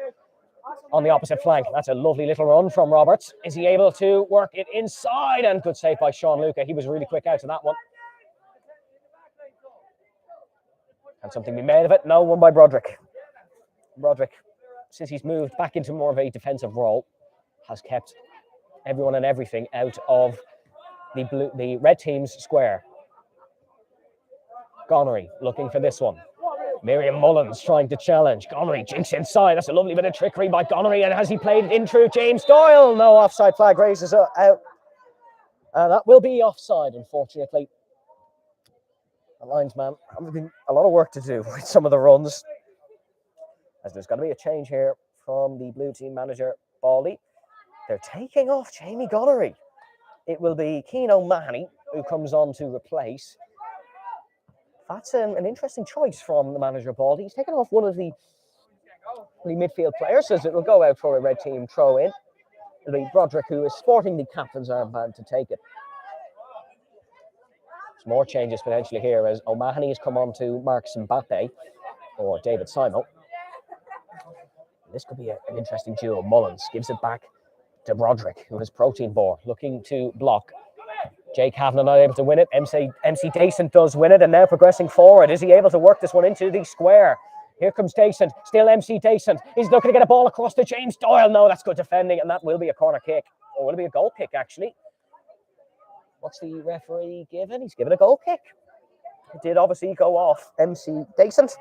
on the opposite flank. That's a lovely little run from Roberts. Is he able to work it inside? And good save by Sean Luca. He was really quick out to that one. Can something be made of it? No, one by Broderick. Broderick, since he's moved back into more of a defensive role, has kept everyone and everything out of the red team's square. Gonery looking for this one. Miriam Mullins trying to challenge. Gonery jinks inside. That's a lovely bit of trickery by Gonery. And has he played it in through James Doyle? No, offside flag raises out. That will be offside, unfortunately. The linesman having a lot of work to do with some of the runs. As there's got to be a change here from the blue team manager, Baldy. They're taking off Jamie Gonery. It will be Cian O'Mahony who comes on to replace. That's an interesting choice from the manager, Baldy. He's taken off one of the midfield players, as it will go out for a red team throw in. It'll be Broderick, who is sporting the captain's armband, to take it. Some more changes potentially here as O'Mahony has come on to Mark Mbappe or David Simon. This could be an interesting duo. Mullins gives it back to Broderick, who has protein ball, looking to block. Jay Kavanagh not able to win it. MC Dacent does win it, and now progressing forward. Is he able to work this one into the square? Here comes Dacent, still MC Dacent. He's looking to get a ball across to James Doyle. No, that's good defending, and that will be a corner kick. Or will it be a goal kick, actually? What's the referee given? He's given a goal kick. It did obviously go off MC Dacent.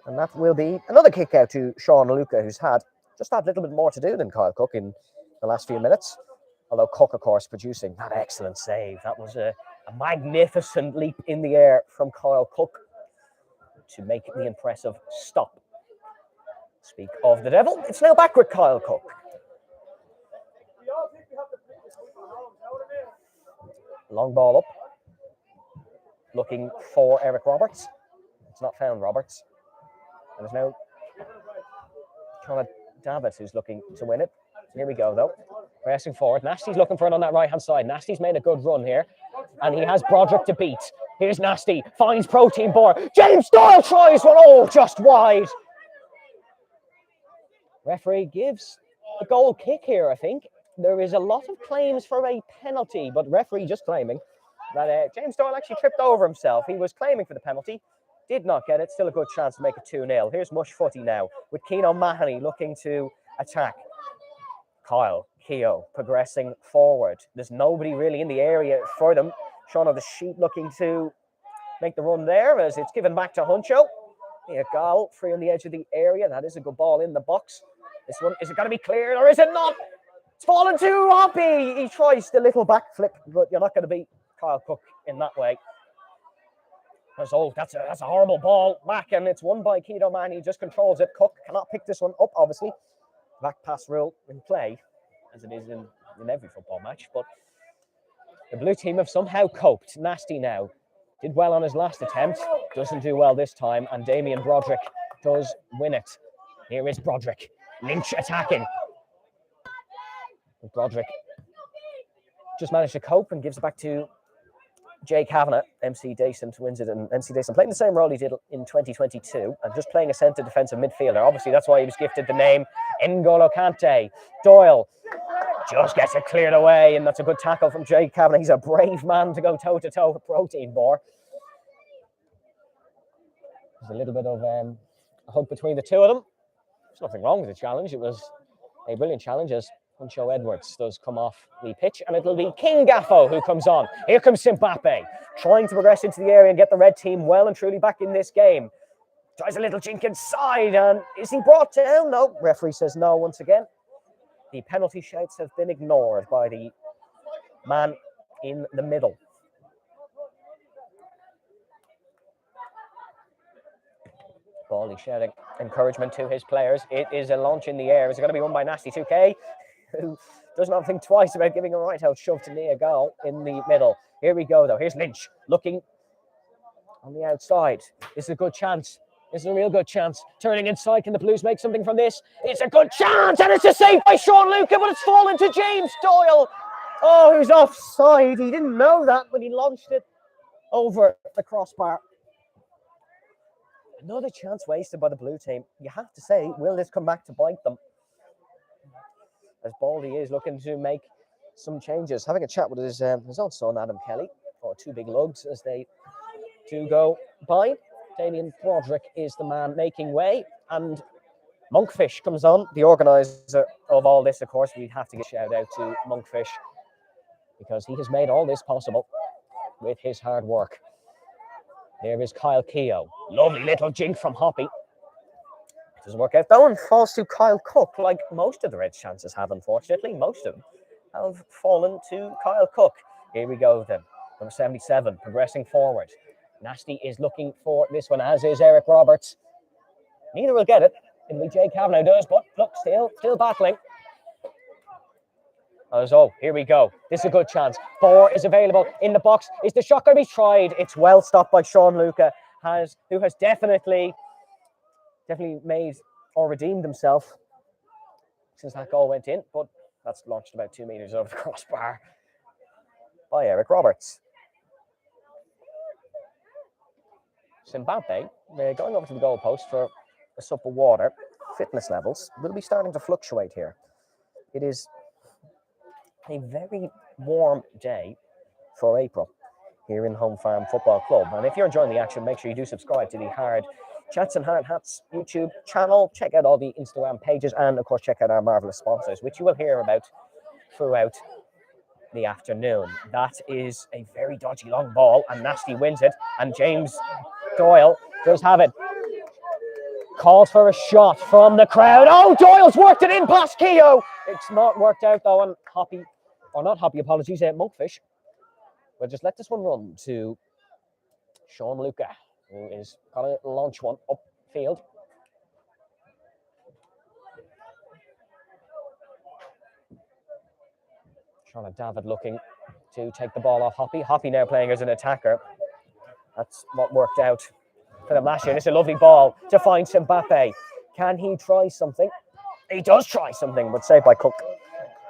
And that will be another kick out to Sean Luca, who's had just had a little bit more to do than Kyle Cook in the last few minutes. Although Cook, of course, producing that excellent save. That was a magnificent leap in the air from Kyle Cook to make the impressive stop. Speak of the devil, it's now back with Kyle Cook. Long ball up. Looking for Eric Roberts. It's not found Roberts. And there's now Conor Davitt who's looking to win it. Here we go, though. Pressing forward. Nasty's looking for it on that right-hand side. Nasty's made a good run here. And he has Broderick to beat. Here's Nasty. Finds protein bar. James Doyle tries one. Oh, just wide. Referee gives a goal kick here, I think. There is a lot of claims for a penalty, but referee just claiming that James Doyle actually tripped over himself. He was claiming for the penalty. Did not get it. Still a good chance to make it 2-0. Here's Mush Footy now with Cian O'Mahony looking to attack. Kyle Keogh progressing forward. There's nobody really in the area for them. Sean of the Sheep looking to make the run there as it's given back to Huncho. Yeah, goal free on the edge of the area. That is a good ball in the box. This one, is it going to be cleared or is it not? It's fallen to Robbie. He tries the little backflip, but you're not going to beat Kyle Cook in that way. That's a horrible ball back, and it's won by Cian O'Mahony. He just controls it. Cook cannot pick this one up, obviously. Back pass rule in play, as it is in every football match. But the blue team have somehow coped. Nasty now did well on his last attempt. Doesn't do well this time, and Damien Broderick does win it. Here is Broderick. Lynch attacking. Broderick just managed to cope and gives it back to Jay Kavanagh. MC Dacent wins it, and MC Dacent playing the same role he did in 2022 and just playing a centre defensive midfielder. Obviously, that's why he was gifted the name N'Golo Kante. Doyle just gets it cleared away, and that's a good tackle from Jay Kavanagh. He's a brave man to go toe-to-toe with Protein Bar. There's a little bit of a hug between the two of them. There's nothing wrong with the challenge. It was a brilliant challenge as Huncho Edwards does come off the pitch, and it'll be King Gaffo who comes on. Here comes Mbappe, trying to progress into the area and get the red team well and truly back in this game. Tries a little jink inside, and is he brought down? No, referee says no once again. The penalty shouts have been ignored by the man in the middle. Bally shouting encouragement to his players. It is a launch in the air. Is it going to be won by Nasty 2K? Who does not think twice about giving a right out shove to Nia goal in the middle. Here we go, though. Here's Lynch looking on the outside. This is a good chance. This is a real good chance. Turning inside. Can the Blues make something from this? It's a good chance, and it's a save by Sean Luca, but it's fallen to James Doyle. Oh, he's offside. He didn't know that when he launched it over the crossbar. Another chance wasted by the blue team. You have to say, will this come back to bite them? As Baldy is looking to make some changes. Having a chat with his own son, Adam Kelly, or two big lugs, as they do go by. Damien Broderick is the man making way, and Monkfish comes on, the organizer of all this. Of course, we have to give a shout out to Monkfish because he has made all this possible with his hard work. There is Kyle Keogh. Lovely little jink from Hoppy. Doesn't work out though, and falls to Kyle Cook, like most of the Reds' chances have, unfortunately. Most of them have fallen to Kyle Cook. Here we go then. Number 77, progressing forward. Nasty is looking for this one, as is Eric Roberts. Neither will get it. It'll be Jay Kavanagh does, but look, still battling. Oh, here we go. This is a good chance. Bohr is available in the box. Is the shot going to be tried? It's well stopped by Sean Luca, who has definitely made or redeemed himself since that goal went in, but that's launched about 2 meters over the crossbar by Eric Roberts. Zimbabwe, they're going over to the goalpost for a sup of water. Fitness levels will be starting to fluctuate here. It is a very warm day for April here in Home Farm Football Club. And if you're enjoying the action, make sure you do subscribe to the Hard Chats and Hard Hats YouTube channel. Check out all the Instagram pages and, of course, check out our marvellous sponsors, which you will hear about throughout the afternoon. That is a very dodgy long ball, and Nasty wins it. And James Doyle does have it. Called for a shot from the crowd. Oh, Doyle's worked it in past Keogh. It's not worked out, though, and Hoppy, or not Hoppy, apologies, Monkfish. We'll just let this one run to Sean Luca, who is got to launch one upfield. Charlotte David looking to take the ball off Hoppy. Hoppy now playing as an attacker. That's what worked out for them last year. It's a lovely ball to find Zimbabwe. Can he try something? He does try something, but saved by Cook.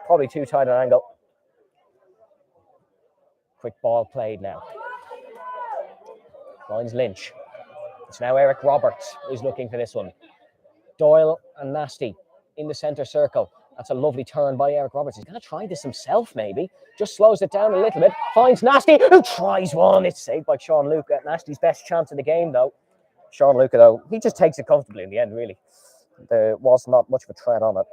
Probably too tight an angle. Quick ball played now. Finds Lynch. It's now Eric Roberts who's looking for this one. Doyle and Nasty in the centre circle. That's a lovely turn by Eric Roberts. He's going to try this himself, maybe. Just slows it down a little bit. Finds Nasty, who tries one. It's saved by Sean Luca. Nasty's best chance of the game, though. Sean Luca, though, he just takes it comfortably in the end, really. There was not much of a threat on it.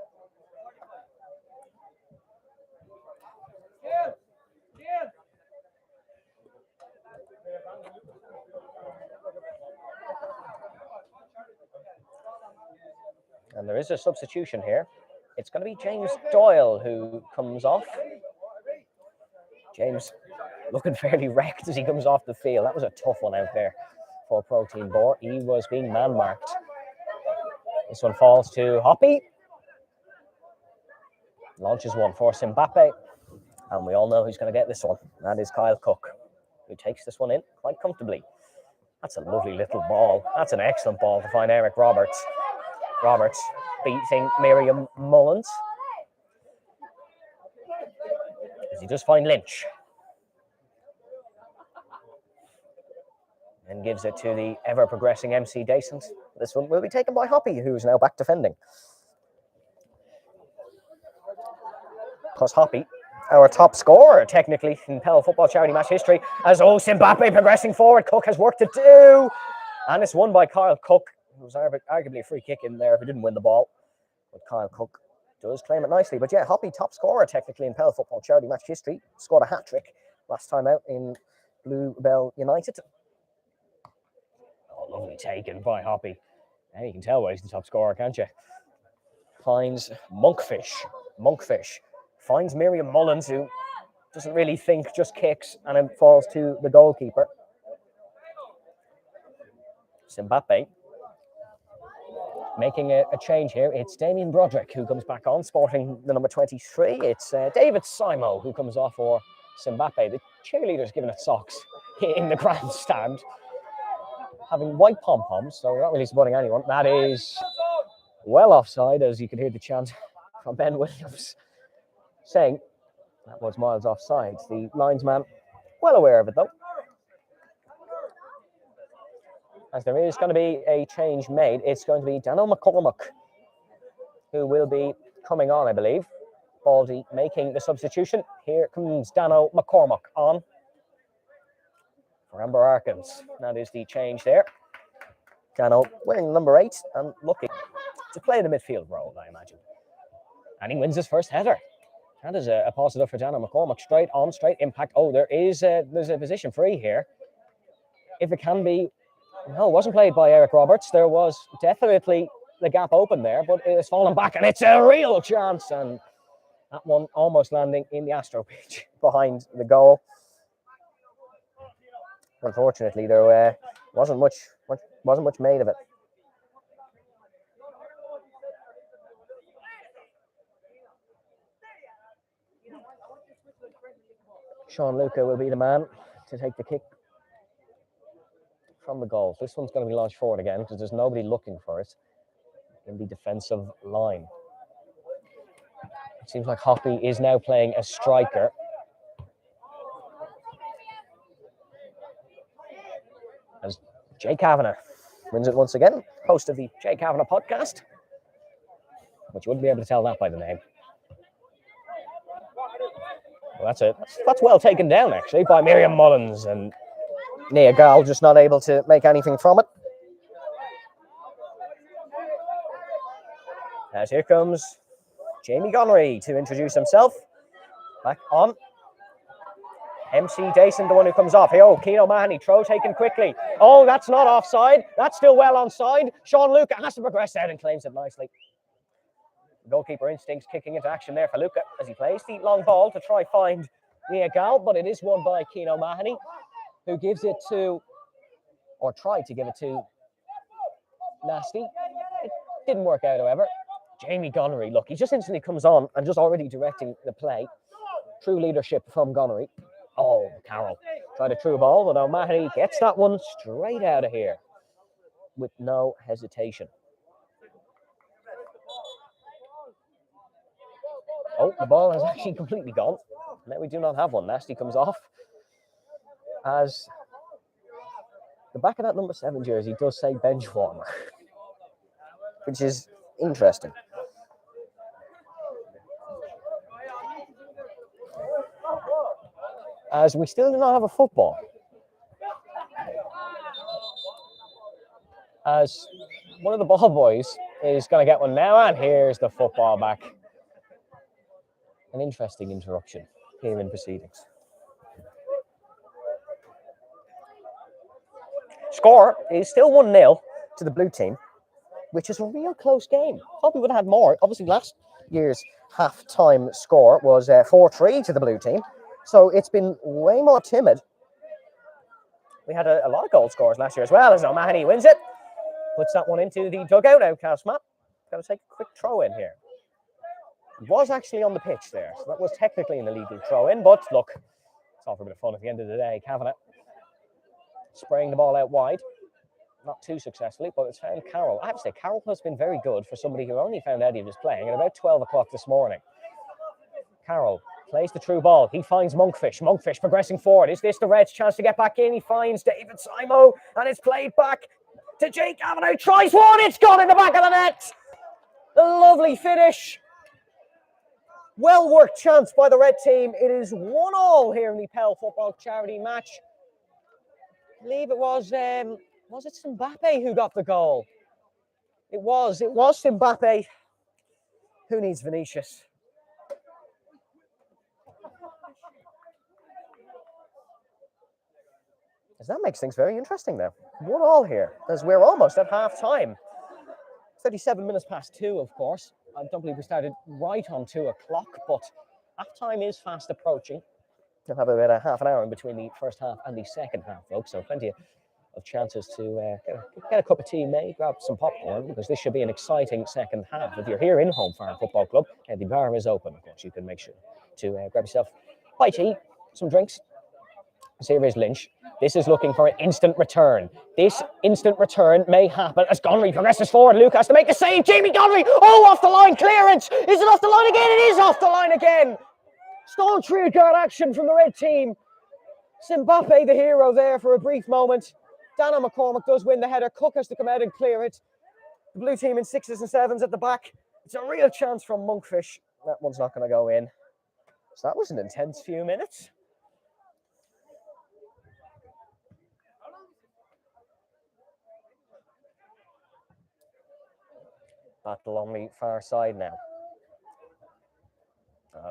And there is a substitution here. It's going to be James Doyle who comes off. James looking fairly wrecked as he comes off the field. That was a tough one out there for Protein Bohr. He was being man-marked. This one falls to Hoppy. Launches one for Zimbabwe. And we all know who's going to get this one. That is Kyle Cook, who takes this one in quite comfortably. That's a lovely little ball. That's an excellent ball to find Eric Roberts. Roberts beating Miriam Mullins. As he does find Lynch. And gives it to the ever-progressing MC Dacent. This one will be taken by Hoppy, who is now back defending. Plus Hoppy, our top scorer, technically, in Peil football charity match history. As Zimbabwe progressing forward. Cook has work to do. And it's won by Kyle Cook. It was arguably a free kick in there if he didn't win the ball. But Kyle Cook does claim it nicely. But yeah, Hoppy, top scorer, technically, in Peil football charity match history. Scored a hat-trick last time out in Bluebell United. Oh, lovely taken by Hoppy. Now you can tell why he's the top scorer, can't you? Finds Monkfish. Monkfish finds Miriam Mullins, who doesn't really think, just kicks, and it falls to the goalkeeper. Zimbabwe making a change here. It's Damien Broderick who comes back on, sporting the number 23. It's David Simos who comes off for Zimbabwe. The cheerleaders giving it socks in the grandstand, having white pom-poms, so we're not really supporting anyone. That is well offside, as you can hear the chant from Ben Williams saying that was miles offside. The linesman well aware of it, though. As there is going to be a change made, it's going to be Dano McCormack who will be coming on, I believe. Baldy making the substitution. Here comes Dano McCormack on Amber Arkins. That is the change there. Dano wearing number 8 and looking to play the midfield role, I imagine. And he wins his first header. That is a positive for Dano McCormack. Straight on, straight impact. Oh, there's a position free here. If it can be. No, it wasn't played by Eric Roberts. There was definitely the gap open there, but it has fallen back, and it's a real chance. And that one almost landing in the Astro pitch behind the goal. Unfortunately, there wasn't much made of it. Sean Luca will be the man to take the kick from the goal. This one's going to be launched forward again because there's nobody looking for it in the defensive line. It seems like Hoppy is now playing a striker. As Jay Kavanagh wins it once again, host of the Jay Kavanagh podcast, but you wouldn't be able to tell that by the name. Well, that's it. That's well taken down, actually, by Miriam Mullins, and Nia Gall just not able to make anything from it. As here comes Jamie Gonery to introduce himself. Back on. MC Dason, the one who comes off. Hey, oh, Keane O'Mahony, throw taken quickly. Oh, that's not offside. That's still well onside. Sean Luca has to progress out and claims it nicely. Goalkeeper instincts kicking into action there for Luca as he plays the long ball to try find Nia Gall, but it is won by Keane O'Mahony, who gives it to, or tried to give it to, Nasty. It didn't work out, however. Jamie Gonery, look, he just instantly comes on and just already directing the play. True leadership from Gonery. Oh, Carroll tried a true ball, but O'Mahony gets that one straight out of here with no hesitation. Oh, the ball has actually completely gone. Now we do not have one. Nasty comes off as the back of that number 7 jersey does say bench warmer, which is interesting. As we still do not have a football. As one of the ball boys is going to get one now, and here's the football back. An interesting interruption here in proceedings. Score is still 1-0 to the blue team, which is a real close game. Thought we would have had more. Obviously, last year's half-time score was 4-3 to the blue team, so it's been way more timid. We had a lot of goal scorers last year as well, as O'Mahony wins it. Puts that one into the dugout outcast, Matt. Got to take a quick throw in here. It was actually on the pitch there, so that was technically an illegal throw in, but look, it's all for a bit of fun at the end of the day. Kavanagh spraying the ball out wide. Not too successfully, but it's found Carroll. I have to say, Carroll has been very good for somebody who only found out he was playing at about 12 o'clock this morning. Carroll plays the true ball. He finds Monkfish. Monkfish progressing forward. Is this the Reds' chance to get back in? He finds David Simos, and it's played back to Jake Kavanagh. Tries one. It's gone in the back of the net. A lovely finish. Well-worked chance by the red team. It is 1-1 here in the Peil football charity match. I believe it was it Mbappe who got the goal? It was Mbappe. Who needs Vinicius? As that makes things very interesting now. 1-1 here, as we're almost at half-time. 37 minutes past 2, of course. I don't believe we started right on 2 o'clock, but half-time is fast approaching. We'll have about a half an hour in between the first half and the second half, folks, so plenty of chances to get a cup of tea made, grab some popcorn, because this should be an exciting second half. If you're here in Home Farm Football Club, the bar is open, of course. You can make sure to grab yourself a bite to eat, some drinks. So here is Lynch. This is looking for an instant return. This instant return may happen as Gonery progresses forward. Luke has to make the save. Jamie Gonery. Oh, off the line clearance. Is it off the line again? It is off the line again. Staunch rearguard action from the red team. Mbappe, the hero there for a brief moment. Dana McCormack does win the header. Cook has to come out and clear it. The blue team in 6s and 7s at the back. It's a real chance from Monkfish. That one's not going to go in. So that was an intense few minutes. Battle on the far side now.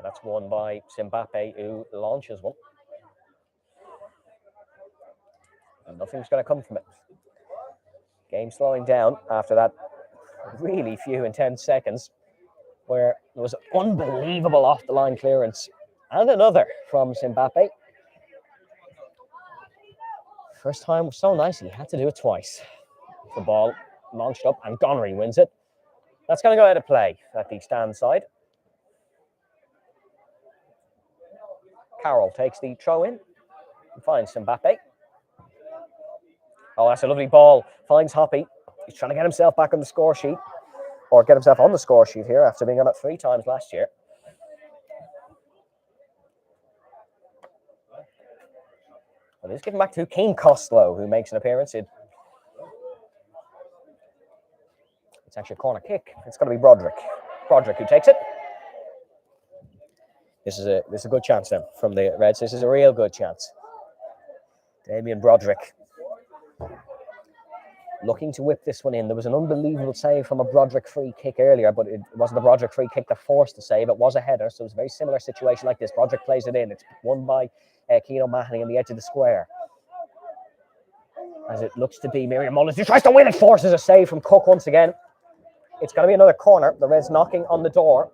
That's won by Mbappe, who launches one. And nothing's going to come from it. Game slowing down after that really few intense seconds where there was unbelievable off-the-line clearance. And another from Mbappe. First time was so nice, he had to do it twice. The ball launched up and Gonery wins it. That's going to go out of play at the stand side. Carroll takes the throw in and finds Mbappe. Oh, that's a lovely ball. Finds Hoppy. He's trying to get himself back on the score sheet, or get himself on the score sheet here after being on it 3 times last year. Well, it's given back to Keane Costello, who makes an appearance. It's actually a corner kick. It's going to be Broderick. Broderick who takes it. This is a good chance then from the Reds. This is a real good chance. Damien Broderick looking to whip this one in. There was an unbelievable save from a Broderick free kick earlier, but it wasn't a Broderick free kick that forced the save. It was a header, so it was a very similar situation like this. Broderick plays it in. It's won by Keane O'Mahony on the edge of the square. As it looks to be Miriam Mullins, who tries to win it, forces a save from Cook once again. It's going to be another corner. The Reds knocking on the door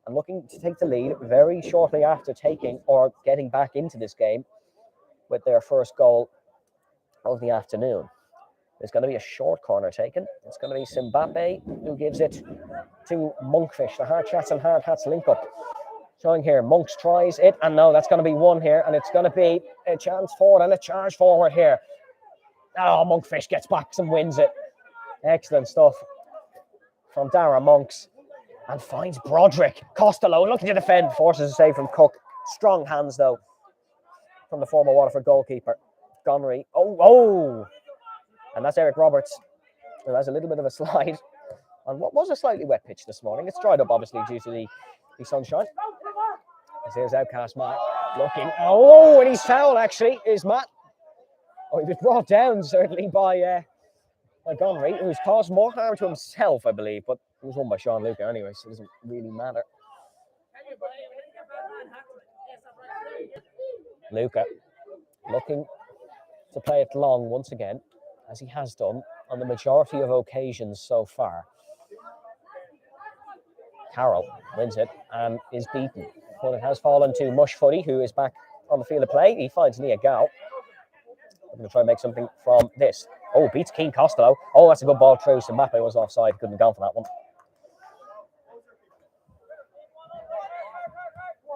and looking to take the lead very shortly after taking or getting back into this game with their first goal of the afternoon. There's going to be a short corner taken. It's going to be Mbappe who gives it to Monkfish. The hard chats and hard hats link up. Showing here, Monks tries it, and no, that's going to be one here, and it's going to be a chance forward and a charge forward here. Oh, Monkfish gets back and wins it. Excellent stuff from Dara Monks, and finds Broderick. Costello looking to defend, forces a save from Cook. Strong hands, though, from the former Waterford goalkeeper. Gonery. Oh! And that's Eric Roberts, who has a little bit of a slide on what was a slightly wet pitch this morning. It's dried up, obviously, due to the sunshine. As here's outcast Matt looking. Oh, and he's fouled, actually, is Matt. Oh, he was brought down, certainly, by Gonery, who's caused more harm to himself, I believe, but it was won by Sean Luca anyway, so it doesn't really matter. Luca looking to play it long once again, as he has done on the majority of occasions so far. Carroll wins it and is beaten, but it has fallen to Mush Footy, who is back on the field of play. He finds Nia Gal. We're going to try and make something from this. Oh, beats Keane Costello. Oh, that's a good ball through. So Mbappe was offside. Couldn't have gone for that one.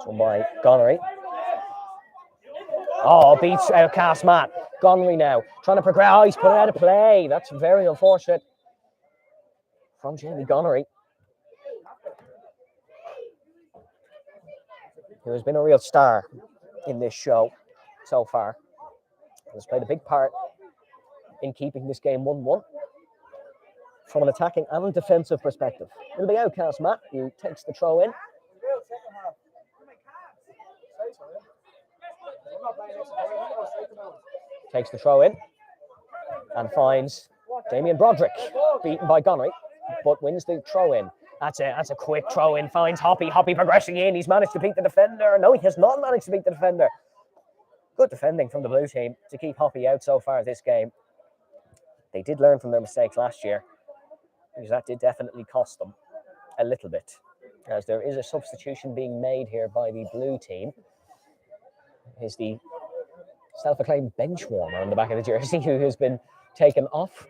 So by Gonery. Oh, beats outcast Matt. Gonery now trying to progress. Oh, he's put it out of play. That's very unfortunate from Jamie Gonery, who has been a real star in this show so far. Has played a big part in keeping this game 1-1 from an attacking and defensive perspective. It'll be outcast Matt, who takes the throw in. Takes the throw in and finds Damien Broderick, beaten by Gonery, but wins the throw in. That's a quick throw in, finds Hoppy. Hoppy progressing in. He's managed to beat the defender. No, he has not managed to beat the defender. Good defending from the blue team to keep Hoppy out so far this game. They did learn from their mistakes last year, because that did definitely cost them a little bit, as there is a substitution being made here by the blue team. Is the self-acclaimed bench warmer on the back of the jersey who has been taken off.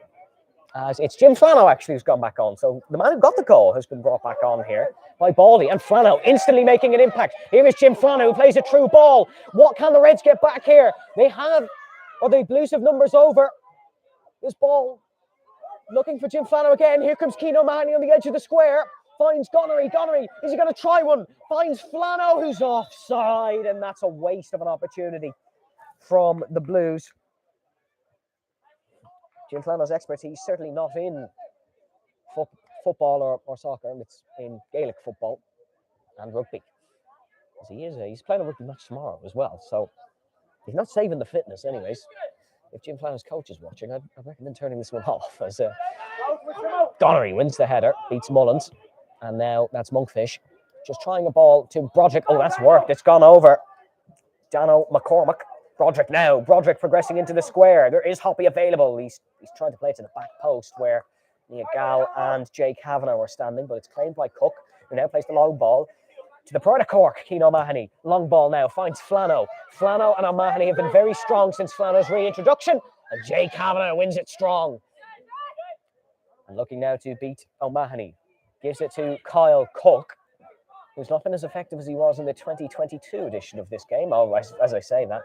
As it's Jim Flano actually who's gone back on. So the man who got the goal has been brought back on here by Baldy, and Flano instantly making an impact. Here is Jim Flano who plays a true ball. What can the Reds get back here? They have, or the Blues have numbers over. This ball looking for Jim Flano again. Here comes Keane O'Mahony on the edge of the square. Finds Gonery. Gonery, is he going to try one? Finds Flano, who's offside, and that's a waste of an opportunity from the Blues. Jim Flano's expertise certainly not in football or soccer. It's in Gaelic football and rugby. As he's playing a rugby match tomorrow as well, so he's not saving the fitness anyways. If Jim Flano's coach is watching, I'd recommend turning this one off, as Donnery wins the header, beats Mullins. And now that's Monkfish. Just trying a ball to Broderick. Oh, that's worked. It's gone over. Dano McCormack. Broderick now. Broderick progressing into the square. There is Hoppy available. He's trying to play it to the back post where Nia Gal and Jay Kavanagh were standing, but it's claimed by Cook, who now plays the long ball to the Pride of Cork. Keane O'Mahony. Long ball now. Finds Flano. Flano and O'Mahony have been very strong since Flano's reintroduction. And Jay Kavanagh wins it strong. And looking now to beat O'Mahony. Gives it to Kyle Cook, who's not been as effective as he was in the 2022 edition of this game. Oh, as I say that,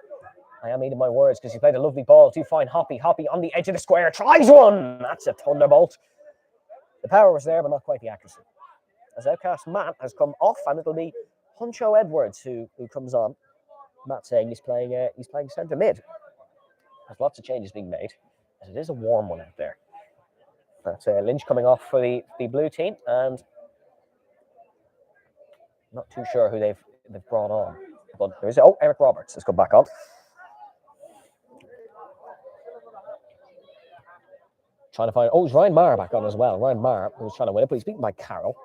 I am eating my words because he played a lovely ball to find Hoppy. Hoppy on the edge of the square, tries one! That's a thunderbolt. The power was there, but not quite the accuracy. As outcast Matt has come off, and it'll be Huncho Edwards who comes on. Matt saying he's playing centre mid. There's lots of changes being made, as it is a warm one out there. That's Lynch coming off for the blue team, and not too sure who they've brought on. But there's Eric Roberts has come back on. Trying to find it's Ryan Maher back on as well. Ryan Maher who's trying to win it, but he's beaten by Carroll.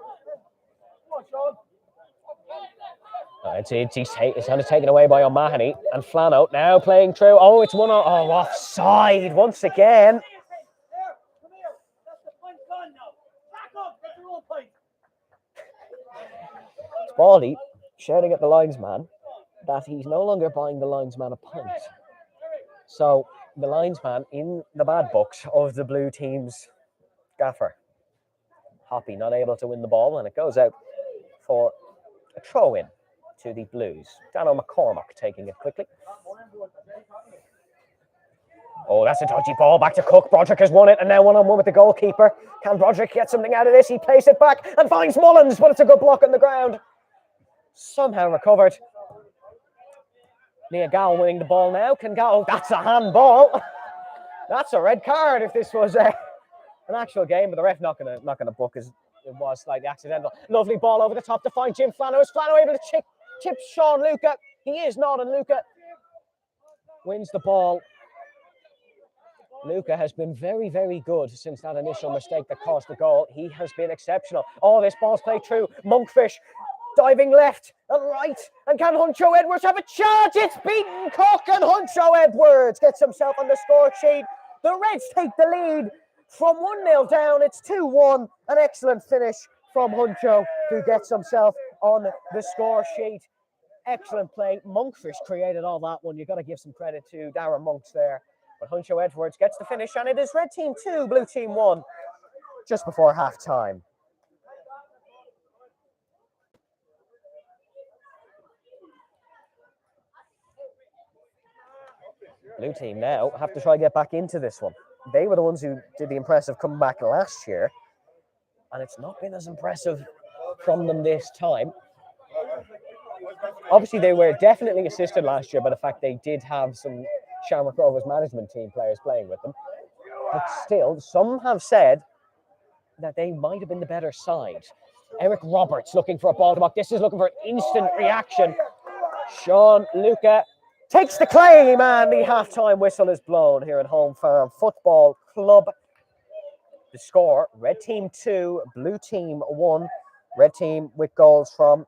It's kind of taken away by O'Mahony and Flano now playing through. Oh, it's one offside once again. Baldy shouting at the linesman that he's no longer buying the linesman a pint. So the linesman in the bad books of the blue team's gaffer. Hoppy not able to win the ball, and it goes out for a throw-in to the Blues. Dano McCormack taking it quickly. Oh, that's a dodgy ball. Back to Cook. Broderick has won it, and now one-on-one with the goalkeeper. Can Broderick get something out of this? He plays it back and finds Mullins, but it's a good block on the ground. Somehow recovered. Nia Gal winning the ball now. Can go. That's a handball. That's a red card if this was an actual game, but the ref not gonna book as it was slightly accidental. Lovely ball over the top to find Jim Flano. Is Flano able to chip Sean Luca? He is not, and Luca wins the ball. Luca has been very, very good since that initial mistake that cost the goal. He has been exceptional. Oh, this ball's played through. Monkfish diving left and right. And can Huncho Edwards have a chance? It's beaten Cook, and Huncho Edwards gets himself on the score sheet. The Reds take the lead from 1-0 down. It's 2-1. An excellent finish from Huncho, who gets himself on the score sheet. Excellent play. Monkfish created all that one. You've got to give some credit to Darren Monks there. But Huncho Edwards gets the finish, and it is Red Team 2, Blue Team 1, just before half-time. Blue Team now have to try and get back into this one. They were the ones who did the impressive comeback last year, and it's not been as impressive from them this time. Obviously, they were definitely assisted last year by the fact they did have some Shamrock Rovers management team players playing with them. But still, some have said that they might have been the better side. Eric Roberts looking for a ball to mark. This is looking for an instant reaction. Sean Luca takes the claim, and the halftime whistle is blown here at Home Farm Football Club. The score, Red Team 2, Blue Team 1. Red Team with goals from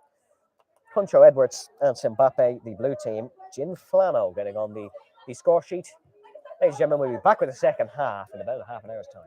Huncho Edwards and Simbappe, the Blue Team. Jim Flano getting on the score sheet. Ladies and gentlemen, we'll be back with the second half in about half an hour's time.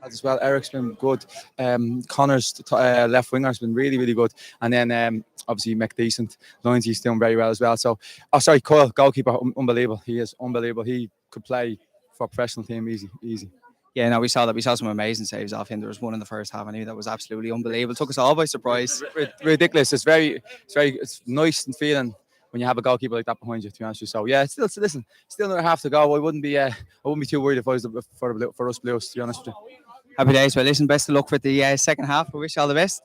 As well, Eric's been good. Connor's left winger has been really, really good. And then obviously Mick Decent, Lindsay's doing very well as well. So, Cole, goalkeeper, unbelievable. He is unbelievable. He could play for a professional team easy. Yeah, no, we saw that. We saw some amazing saves off him. There was one in the first half. I knew that was absolutely unbelievable. Took us all by surprise. Ridiculous. It's nice and feeling when you have a goalkeeper like that behind you. To be honest with you. So yeah, still another half to go. I wouldn't be too worried if I was for us Blues. To be honest with you. Happy days. Well, listen, best of luck for the second half. We wish you all the best.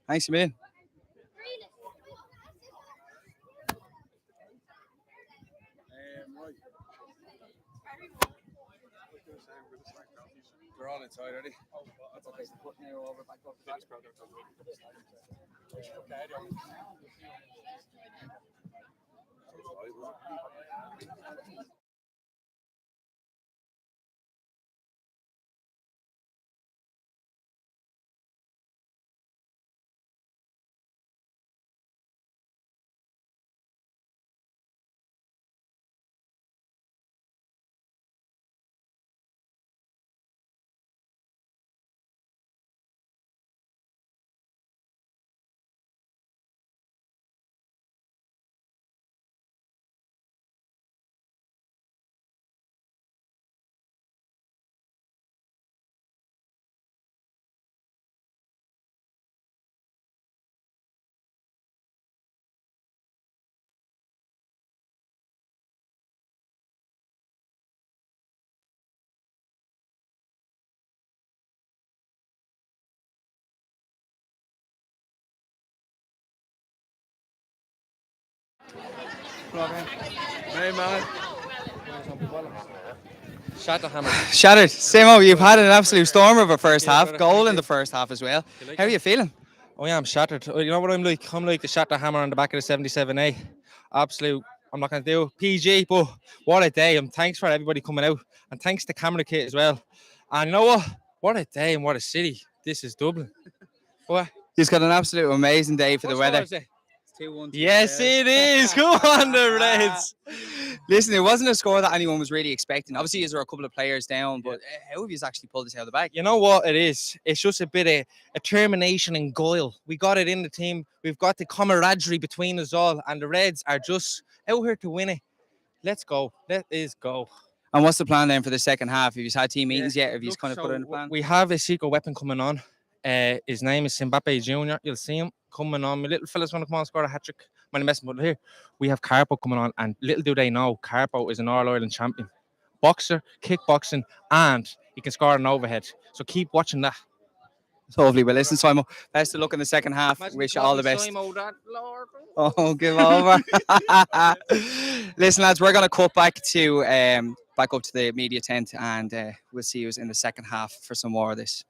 Thanks a million. We're all inside already. Hey man. Shot the hammer. Shattered. Simo, you've had an absolute storm of a first half. brother. Goal Thank in you. the first half as well. like How are it? you feeling? Oh yeah, I'm shattered. You know what I'm like? I'm like the shatter hammer on the back of the 77A. Absolute. I'm not gonna do PG, but what a day! And thanks for everybody coming out, and thanks to Camera Kit as well. And you know what? What a day and what a city. This is Dublin. What? You've got an absolute amazing day for the What weather. score is it? 2-1. Yes, it is. Go on, the Reds. Listen, it wasn't a score that anyone was really expecting. Obviously, there were a couple of players down, but how have you actually pulled this out of the bag? You know what it is? It's just a bit of determination and guile. We got it in the team. We've got the camaraderie between us all, and the Reds are just out here to win it. Let's go. Let us go. And what's the plan then for the second half? Have you had team meetings yet? Have you Look, kind of put so in a plan? we have a secret weapon coming on. His name is Mbappe Jr. You'll see him coming on. My little fella's going to come on and score a hat trick. Man, messing with here. We have Carpo coming on, and little do they know, Carpo is an All Ireland champion, boxer, kickboxing, and he can score an overhead. So keep watching that. Lovely. Well, listen, Simon, best of luck in the second half. Wish you all the best. Oh, give over. Listen, lads, we're going to cut back to back up to the media tent, and we'll see you in the second half for some more of this.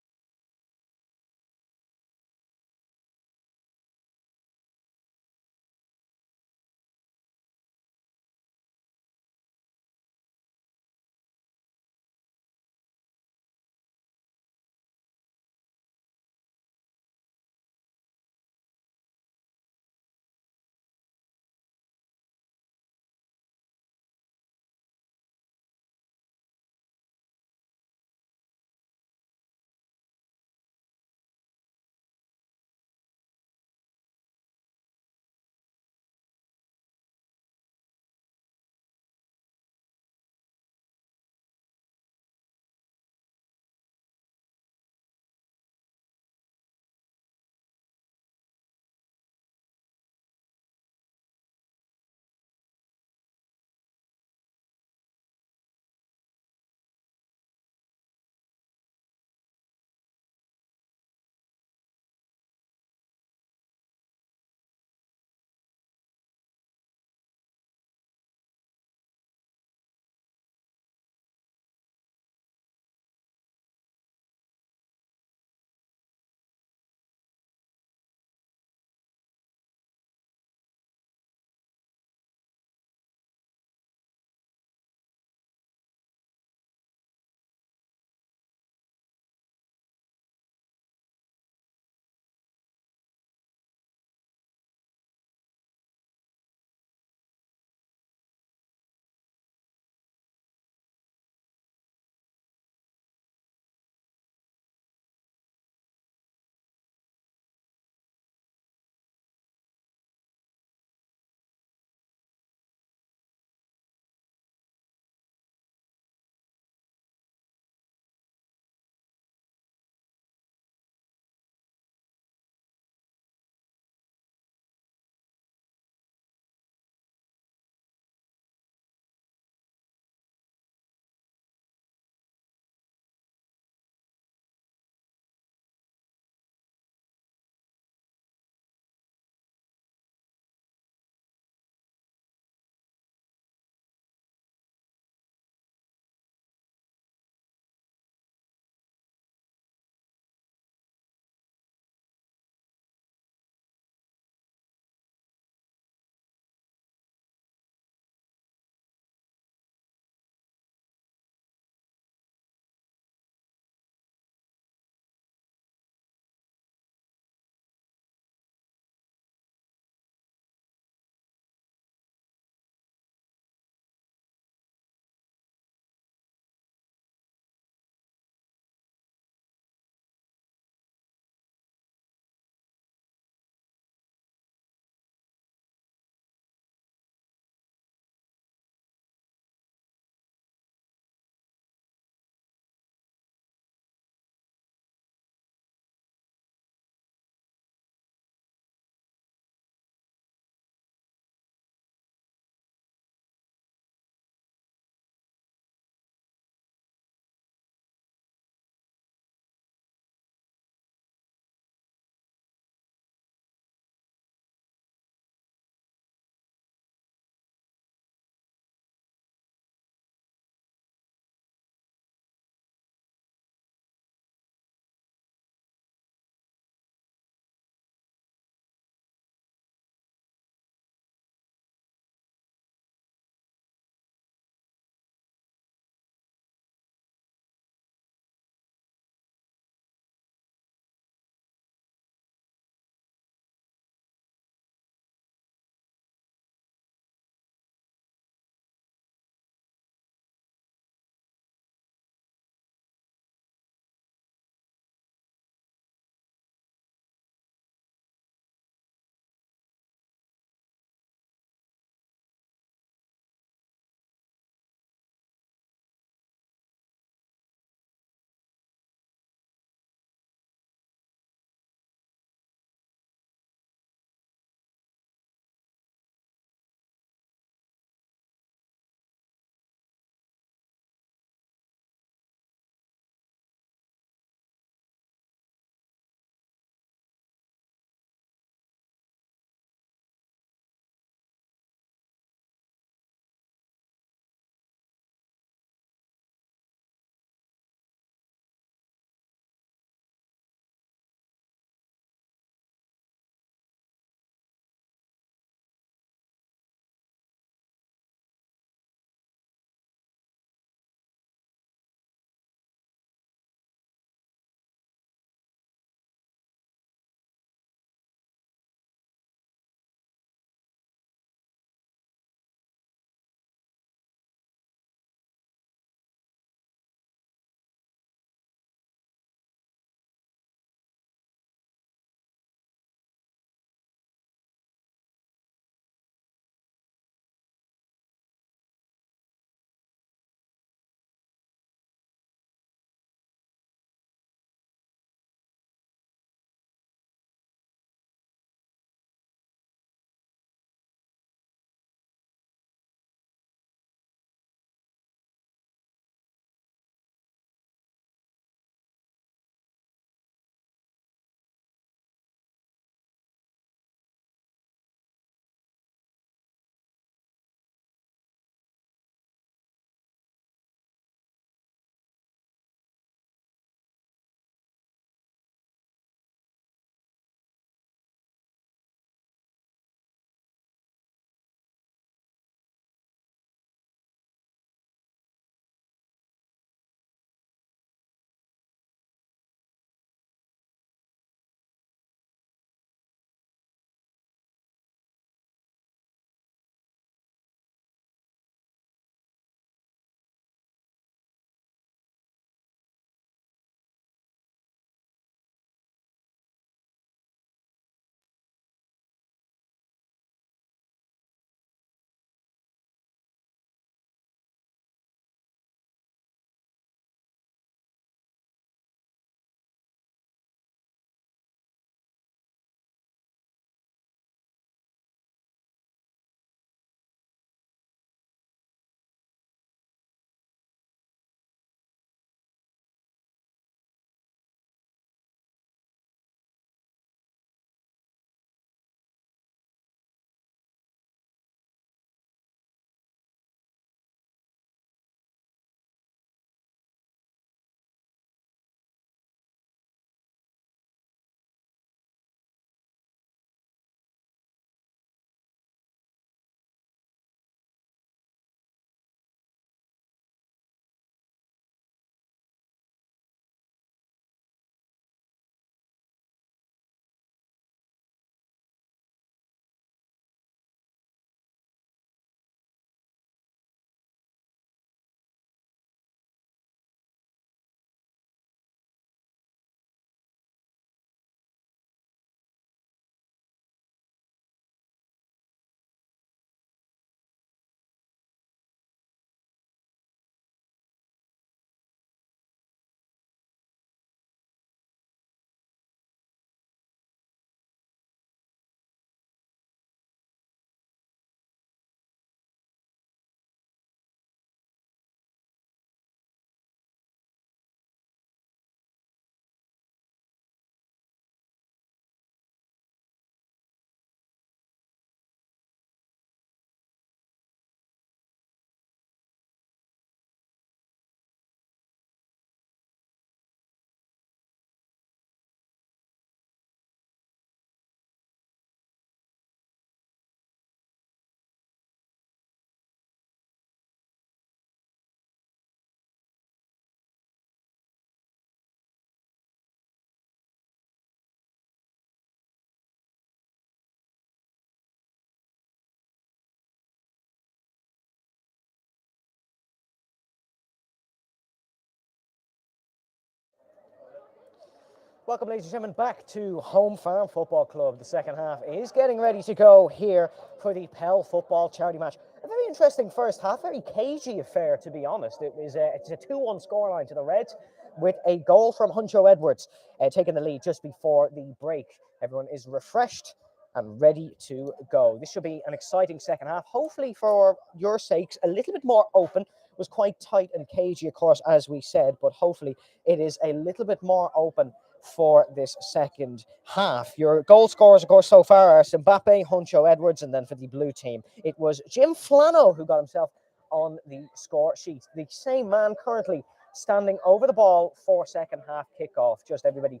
Welcome, ladies and gentlemen, back to Home Farm Football Club. The second half is getting ready to go here for the Peil football charity match. A very interesting first half, very cagey affair, to be honest. It's a 2-1 scoreline to the Reds, with a goal from Huncho Edwards taking the lead just before the break. Everyone is refreshed and ready to go. This should be an exciting second half. Hopefully, for your sakes, a little bit more open. It was quite tight and cagey, of course, as we said, but hopefully it is a little bit more open for this second half. Your goal scorers, of course, so far are Mbappe, Huncho Edwards, and then for the blue team, it was Jim Flano who got himself on the score sheet. The same man currently standing over the ball for second half kickoff. Just everybody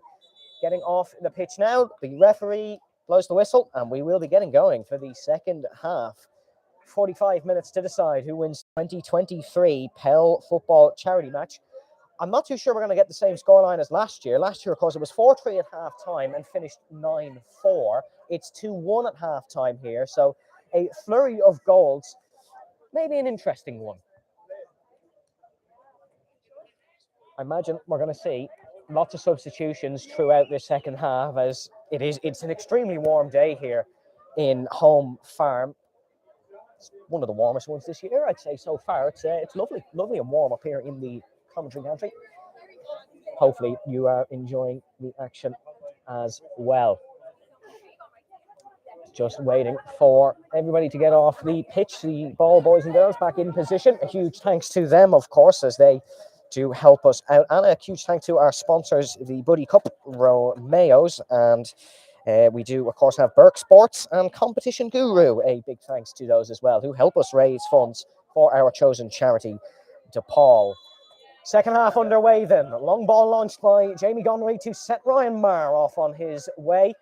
getting off the pitch now. The referee blows the whistle, and we will be getting going for the second half. 45 minutes to decide who wins 2023 Peil football charity match. I'm not too sure we're going to get the same scoreline as last year. Last year, of course, it was 4-3 at half-time and finished 9-4. It's 2-1 at half-time here, so a flurry of goals. Maybe an interesting one. I imagine we're going to see lots of substitutions throughout this second half, as it's an extremely warm day here in Home Farm. It's one of the warmest ones this year, I'd say, so far. It's lovely and warm up here in the commentary country. Hopefully you are enjoying the action as well. Just waiting for everybody to get off the pitch. The ball boys and girls back in position. A huge thanks to them, of course, as they do help us out. And a huge thanks to our sponsors, the Buddy Cup, Romeo's, and we do, of course, have Burke Sports and Competition Guru. A big thanks to those as well, who help us raise funds for our chosen charity, DePaul. Second half underway then. Long ball launched by Jamie Gonnery to set Ryan Marr off on his way.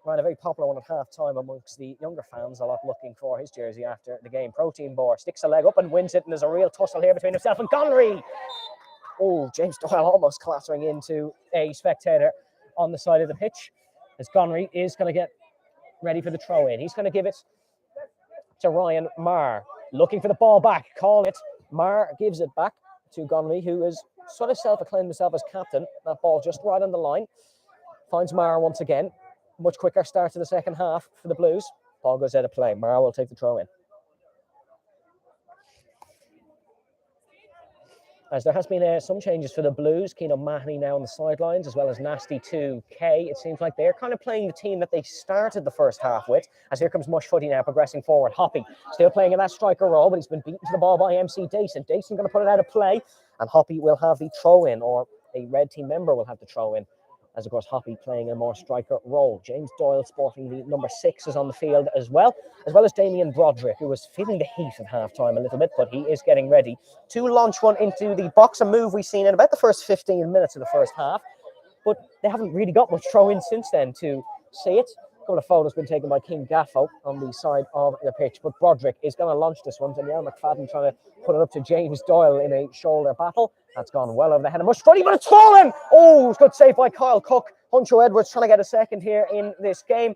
Ryan, a very popular one at half-time amongst the younger fans, a lot looking for his jersey after the game. Protein Bar sticks a leg up and wins it, and there's a real tussle here between himself and Gonnery. Oh, James Doyle almost clattering into a spectator on the side of the pitch, as Gonnery is going to get ready for the throw-in. He's going to give it to Ryan Marr, looking for the ball back, call it. Marr gives it back to Gonnery, who has sort of self-acclaimed himself as captain. That ball just right on the line. Finds Marr once again. Much quicker start to the second half for the Blues. Ball goes out of play. Marr will take the throw in. As there has been some changes for the Blues. Keane O'Mahony now on the sidelines, as well as Nasty 2K. It seems like they're kind of playing the team that they started the first half with. As here comes Mush Footy now progressing forward. Hoppy still playing in that striker role, but he's been beaten to the ball by MC Dayson. Dayson going to put it out of play, and Hoppy will have the throw in, or a red team member will have the throw in. As of course Hoppy playing a more striker role. James Doyle sporting the number 6 is on the field as well as Damien Broderick, who was feeling the heat at half-time a little bit, but he is getting ready to launch one into the box, a move we've seen in about the first 15 minutes of the first half, but they haven't really got much throw-in since then to see it. A couple of photos been taken by King Gaffo on the side of the pitch, but Broderick is going to launch this one. Danielle McFadden trying to put it up to James Doyle in a shoulder battle. That's gone well over the head of Mush Footy, but it's fallen! Oh, it's good save by Kyle Cook. Huncho Edwards trying to get a second here in this game.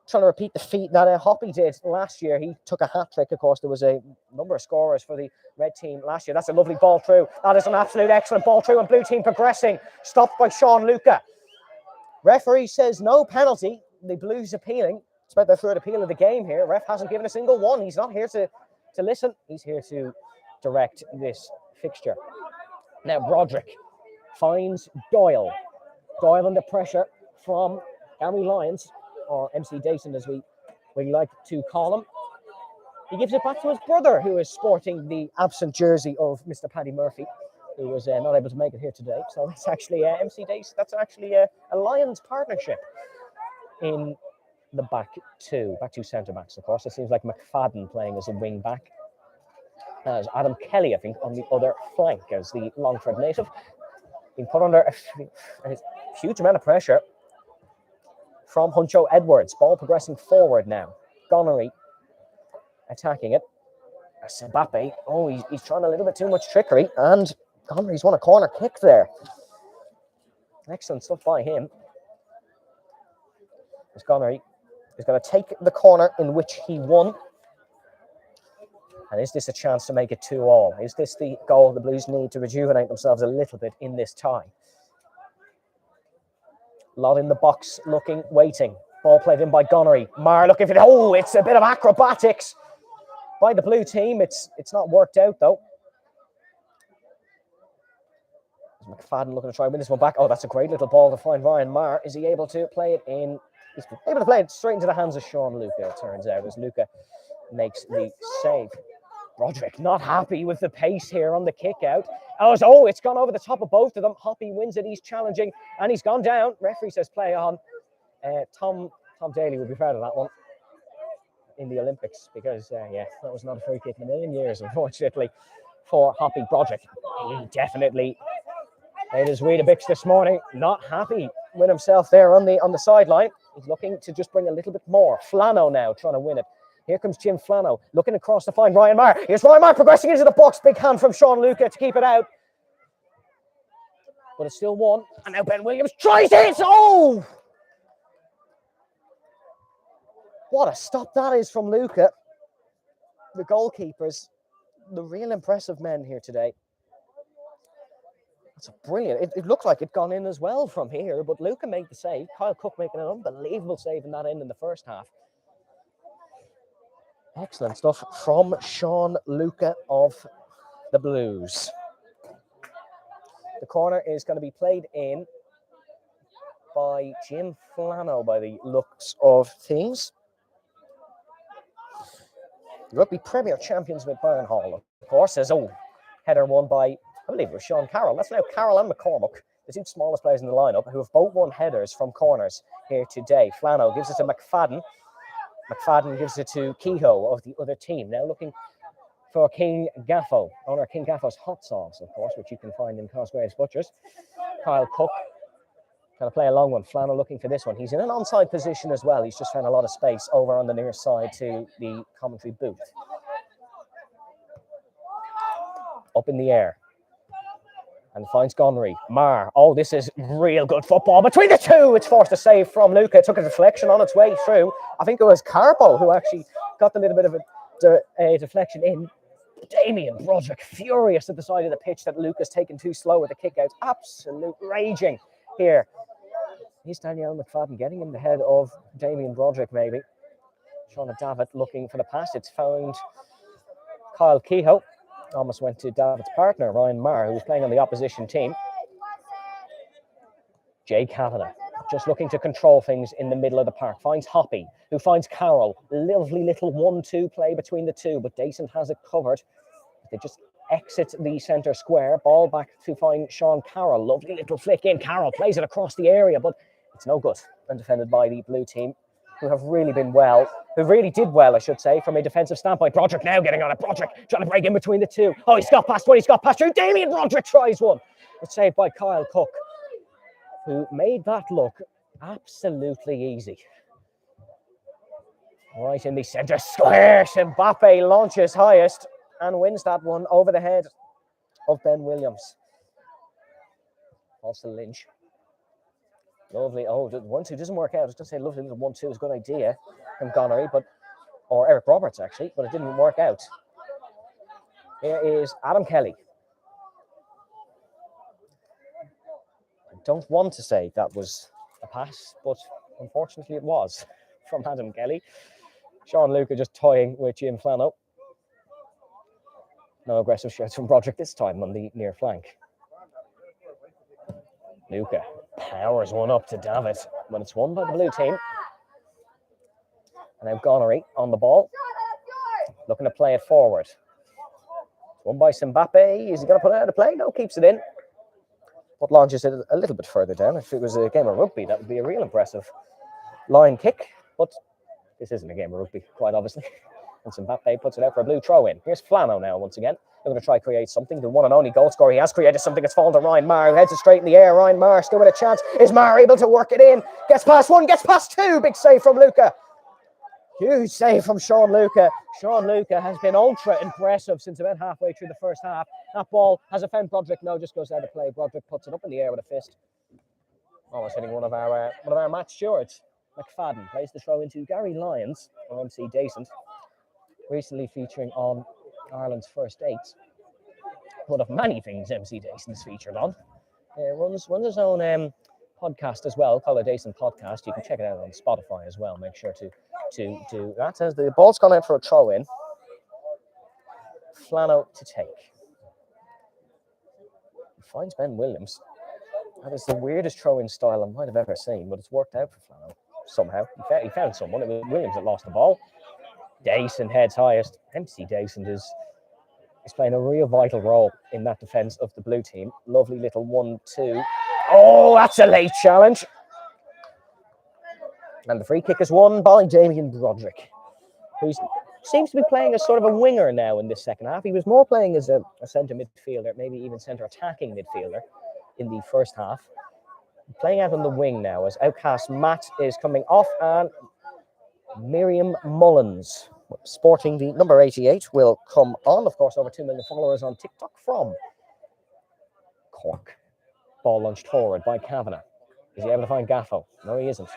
Trying to repeat the feat that Hoppy did last year. He took a hat-trick, of course. There was a number of scorers for the red team last year. That's a lovely ball through. That is an absolute excellent ball through, and blue team progressing. Stopped by Sean Luca. Referee says no penalty. The Blues appealing. It's about their third appeal of the game here. Ref hasn't given a single one. He's not here to listen. He's here to direct this fixture. Now Broderick finds Doyle. Doyle under pressure from Gary Lyons, or MC Dayson as we like to call him. He gives it back to his brother, who is sporting the absent jersey of Mr. Paddy Murphy, who was not able to make it here today. So that's actually MC Dayson. That's actually a Lions partnership in the back two centre-backs, of course. It seems like McFadden playing as a wing-back, as Adam Kelly, I think, on the other flank as the Longford native. Being put under a huge amount of pressure from Huncho Edwards. Ball progressing forward now. Gonnery attacking it. Mbappe, he's trying a little bit too much trickery, and Gonnery's won a corner kick there. Excellent stuff by him. As Gonnery is going to take the corner in which he won. And is this a chance to make it 2-2? Is this the goal the Blues need to rejuvenate themselves a little bit in this tie? Lot in the box, looking, waiting. Ball played in by Gonnery. Marr looking for oh, it's a bit of acrobatics by the blue team. It's not worked out though. McFadden looking to try and win this one back. Oh, that's a great little ball to find Ryan Marr. Is he able to play it in? He's able to play it straight into the hands of Sean Luca, it turns out, as Luca makes the save. Broderick not happy with the pace here on the kick out. Oh, it's gone over the top of both of them. Hoppy wins it. He's challenging and he's gone down. Referee says play on. Tom Daly would be proud of that one in the Olympics because, yeah, that was not a free kick in a million years, unfortunately, for Hoppy. Broderick. He definitely made his Weetabix this morning. Not happy with himself there on the sideline. He's looking to just bring a little bit more. Flano now trying to win it. Here comes Jim Flano looking across to find Ryan Marr. Here's Ryan Marr progressing into the box. Big hand from Sean Luca to keep it out. But it's still one. And now Ben Williams tries it. Oh! What a stop that is from Luca. The goalkeepers, the real impressive men here today. That's brilliant. It looked like it'd gone in as well from here, but Luca made the save. Kyle Cook making an unbelievable save in that end in the first half. Excellent stuff from Sean Luca of the Blues. The corner is going to be played in by Jim Flano by the looks of things. Rugby Premier champions with Burnhall, of course, as header won by, I believe it was Sean Carroll. That's now Carroll and McCormick, the two smallest players in the lineup, who have both won headers from corners here today. Flano gives it to McFadden. McFadden gives it to Kehoe of the other team. Now looking for King Gaffo, owner King Gaffo's Hot Sauce, of course, which you can find in Cosgrave's Butchers. Kyle Cook trying to play a long one. Flano looking for this one. He's in an onside position as well. He's just found a lot of space over on the near side to the commentary booth. Up in the air. And finds Gonnery. Marr. Oh, this is real good football between the two. It's forced a save from Luca. It took a deflection on its way through. I think it was Carpo who actually got a little bit of a deflection in. Damien Broderick furious at the side of the pitch that Luca's taken too slow with the kick out. Absolute raging here. Here's Daniel McFadden getting in the head of Damien Broderick, maybe. Shauna Davitt looking for the pass. It's found Kyle Kehoe. Almost went to David's partner, Ryan Marr, who was playing on the opposition team. Jay Kavanagh, just looking to control things in the middle of the park. Finds Hoppy, who finds Carroll. Lovely little 1-2 play between the two, but Dayson has it covered. They just exit the centre square. Ball back to find Sean Carroll. Lovely little flick in. Carroll plays it across the area, but it's no good. And defended by the blue team, who have really been well, who really did well, I should say, from a defensive standpoint. Broderick now getting on it. Broderick trying to break in between the two. Oh, he's got past one. He's got past two. Damien Broderick tries one. It's saved by Kyle Cook, who made that look absolutely easy. Right in the centre square. Mbappe launches highest and wins that one over the head of Ben Williams. Also Lynch. Lovely. Oh, the 1-2 doesn't work out. I was going to say lovely little 1-2 is a good idea from Gonnery, or Eric Roberts actually, but it didn't work out. Here is Adam Kelly. I don't want to say that was a pass, but unfortunately it was from Adam Kelly. Sean Luca just toying with Jim Flano. No aggressive shots from Broderick this time on the near flank. Luca powers one up to David when it's won by the blue team. And now Gonnery on the ball, looking to play it forward. Won by Mbappe. Is he going to put it out of play? No, keeps it in. But launches it a little bit further down. If it was a game of rugby, that would be a real impressive line kick. But this isn't a game of rugby, quite obviously. And Mbappe puts it out for a blue throw in. Here's Flano now once again. They're going to try to create something. The one and only goal scorer. He has created something. It's fallen to Ryan Marr, who heads it straight in the air. Ryan Marr still with a chance. Is Marr able to work it in? Gets past one, gets past two. Big save from Luca. Huge save from Sean Luca. Sean Luca has been ultra impressive since about halfway through the first half. That ball has offended Broderick. No, just goes out of play. Broderick puts it up in the air with a fist. Almost hitting one of our match stewards. McFadden plays the throw into Gary Lyons or MC Dayson, recently featuring on Ireland's First Dates. One of many things MC Dayson's featured on. Runs his own podcast as well, Collar Jason podcast. You can check it out on Spotify as well. Make sure to do that. As the ball's gone out for a throw in. Flano to take. He finds Ben Williams. That is the weirdest throw-in style I might have ever seen, but it's worked out for Flano somehow. He found someone. It was Williams that lost the ball. Dayson heads highest. MC Dayson is playing a real vital role in that defence of the blue team. Lovely little 1-2. Oh, that's a late challenge. And the free kick is won by Damien Broderick, who seems to be playing as sort of a winger now in this second half. He was more playing as a centre midfielder, maybe even centre attacking midfielder in the first half. Playing out on the wing now as outcast Matt is coming off, and Miriam Mullins, sporting the number 88, will come on. Of course, over 2 million followers on TikTok from Cork. Ball launched forward by Kavanagh. Is he able to find Gaffo? No, he isn't.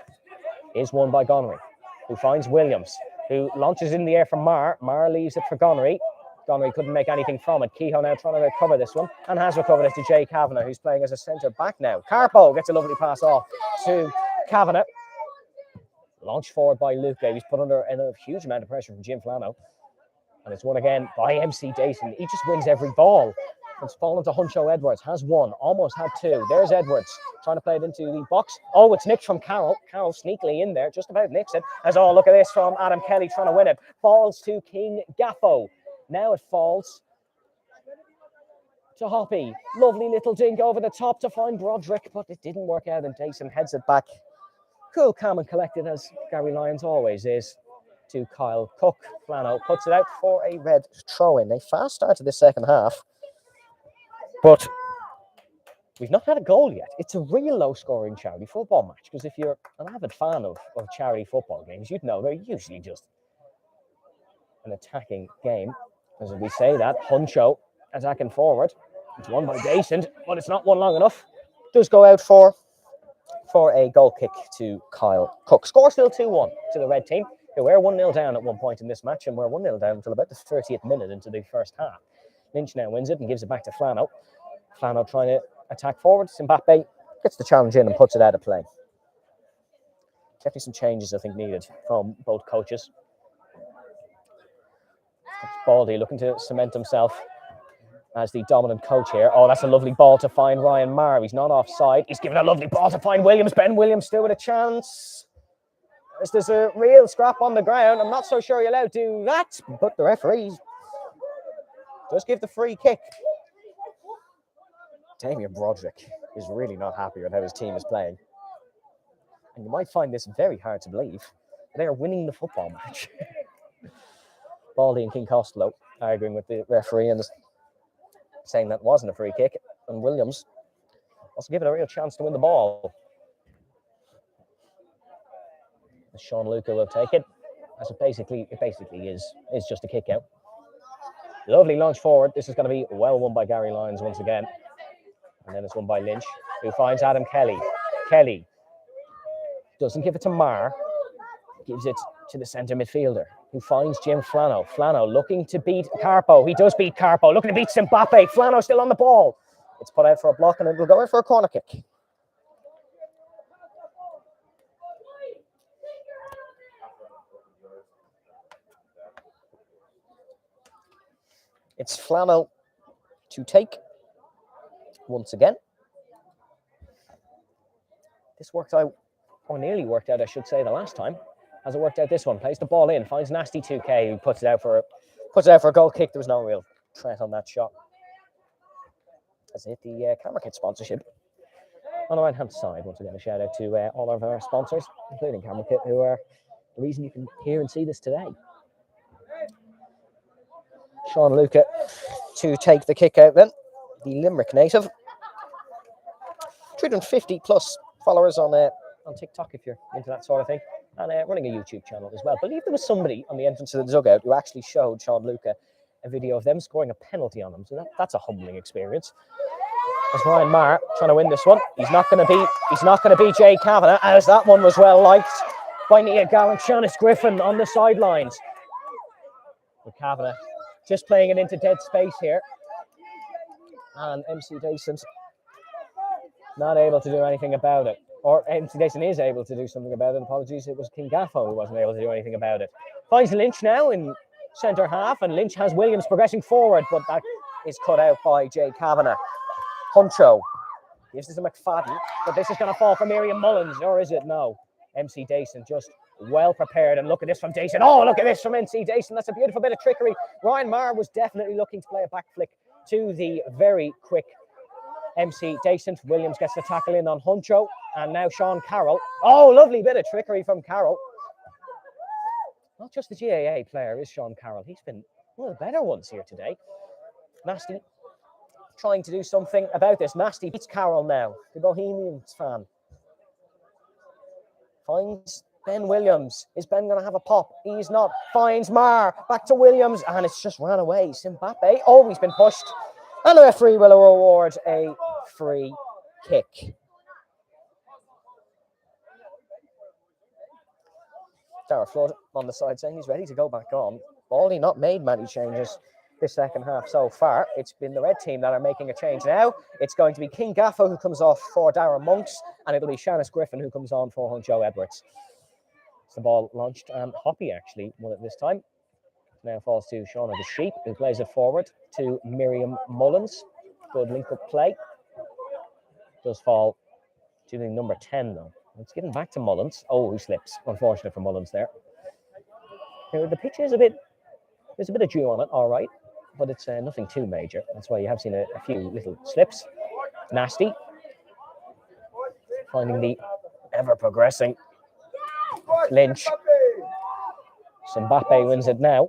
Is won by Gonery, who finds Williams, who launches in the air from Marr. Marr leaves it for Gonery. Gonery couldn't make anything from it. Kehoe now trying to recover this one, and has recovered it to Jay Kavanagh, who's playing as a centre back now. Carpo gets a lovely pass off to Kavanagh. Launched forward by Luca. He's put under a huge amount of pressure from Jim Flano. And it's won again by MC Dayson. He just wins every ball. It's fallen to Huncho Edwards. Has one. Almost had two. There's Edwards trying to play it into the box. Oh, it's nicked from Carroll. Carroll sneakily in there. Just about nicks it. As oh, look at this from Adam Kelly trying to win it. Falls to King Gaffo. Now it falls to Hoppy. Lovely little dink over the top to find Broderick, but it didn't work out, and Dayson heads it back. Cool, calm and collected, as Gary Lyons always is, to Kyle Cook. Flano puts it out for a red throw-in. A fast start to the second half, but we've not had a goal yet. It's a real low-scoring charity football match, because if you're an avid fan of charity football games, you'd know they're usually just an attacking game. As we say that, Huncho attacking forward. It's won by Dayson, but it's not won long enough. Does go out for a goal kick to Kyle Cook. Score still 2-1 to the red team, who were 1-0 down at one point in this match, and were 1-0 down until about the 30th minute into the first half. Lynch now wins it and gives it back to Flano. Flano trying to attack forward. Mbappe gets the challenge in and puts it out of play. Definitely some changes, I think, needed from both coaches. Baldy looking to cement himself as the dominant coach here. Oh, that's a lovely ball to find Ryan Marr. He's not offside. He's given a lovely ball to find Williams. Ben Williams still with a chance. There's a real scrap on the ground. I'm not so sure you're allowed to do that, but the referee does give the free kick. Damien Broderick is really not happy with how his team is playing. And you might find this very hard to believe. They are winning the football match. Baldy and King Costello arguing with the referee and saying that wasn't a free kick, and Williams also given a real chance to win the ball. Sean Luca will take it, as it basically is just a kick out. Lovely launch forward. This is going to be well won by Gary Lyons once again, and then it's won by Lynch, who finds Adam Kelly. Kelly doesn't give it to Marr, gives it to the centre midfielder, who finds Jim Flano. Flano looking to beat Carpo. He does beat Carpo. Looking to beat Mbappe. Flano still on the ball. It's put out for a block, and it will go in for a corner kick. It's Flano to take once again. This worked out, or nearly worked out, I should say, the last time. Hasn't worked out this one. Plays the ball in, finds Nasty 2K, who puts it out for a goal kick. There was no real threat on that shot. As it the camerakit sponsorship on the right hand side. Once again, a shout out to all of our sponsors, including camerakit, who are the reason you can hear and see this today. Sean Luca to take the kick out then. The Limerick native. 350 plus followers on TikTok if you're into that sort of thing. And running a YouTube channel as well. I believe there was somebody on the entrance of the dugout who actually showed Sean Luca a video of them scoring a penalty on him. So that's a humbling experience. As Ryan Marr trying to win this one. He's not going to beat Jay Kavanagh, as that one was well liked by Nia Gowan. Shanice Griffin on the sidelines. With Kavanagh just playing it into dead space here. And MC Dayson not able to do anything about it. or MC Dayson is able to do something about it. Apologies, it was King Gaffo who wasn't able to do anything about it. Finds Lynch now in centre half, and Lynch has Williams progressing forward, but that is cut out by Jay Kavanagh. Huncho gives this to McFadden, but this is going to fall for Miriam Mullins, or is it? No. MC Dayson just well prepared, and look at this from Dayson. Oh, look at this from MC Dayson. That's a beautiful bit of trickery. Ryan Marr was definitely looking to play a back flick to the very quick MC Dayson. Williams gets the tackle in on Huncho, and now Sean Carroll. Oh, lovely bit of trickery from Carroll. Not just the GAA player is Sean Carroll. He's been one of the better ones here today. Nasty trying to do something about this. Nasty beats Carroll now, the Bohemians fan. Finds Ben Williams. Is Ben going to have a pop? He's not. Finds Marr. Back to Williams, and it's just ran away. Simbappe. Oh, he's been pushed. And the referee will award a free kick. Dara Flood on the side saying he's ready to go back on. Baldy not made many changes this second half so far. It's been the red team that are making a change now. It's going to be King Gaffo who comes off for Darren Monks, and it'll be Shanice Griffin who comes on for Huncho Edwards. It's the ball launched, and Hoppy actually won it this time. Now falls to Shauna the Sheep, who plays it forward to Miriam Mullins. Good link-up play. Does fall to the number 10, though. It's given back to Mullins. Oh, he slips. Unfortunate for Mullins there. Now, the pitch is there's a bit of dew on it, all right, but it's nothing too major. That's why you have seen a few little slips. Nasty. Finding the ever-progressing Lynch. Simbappe wins it now.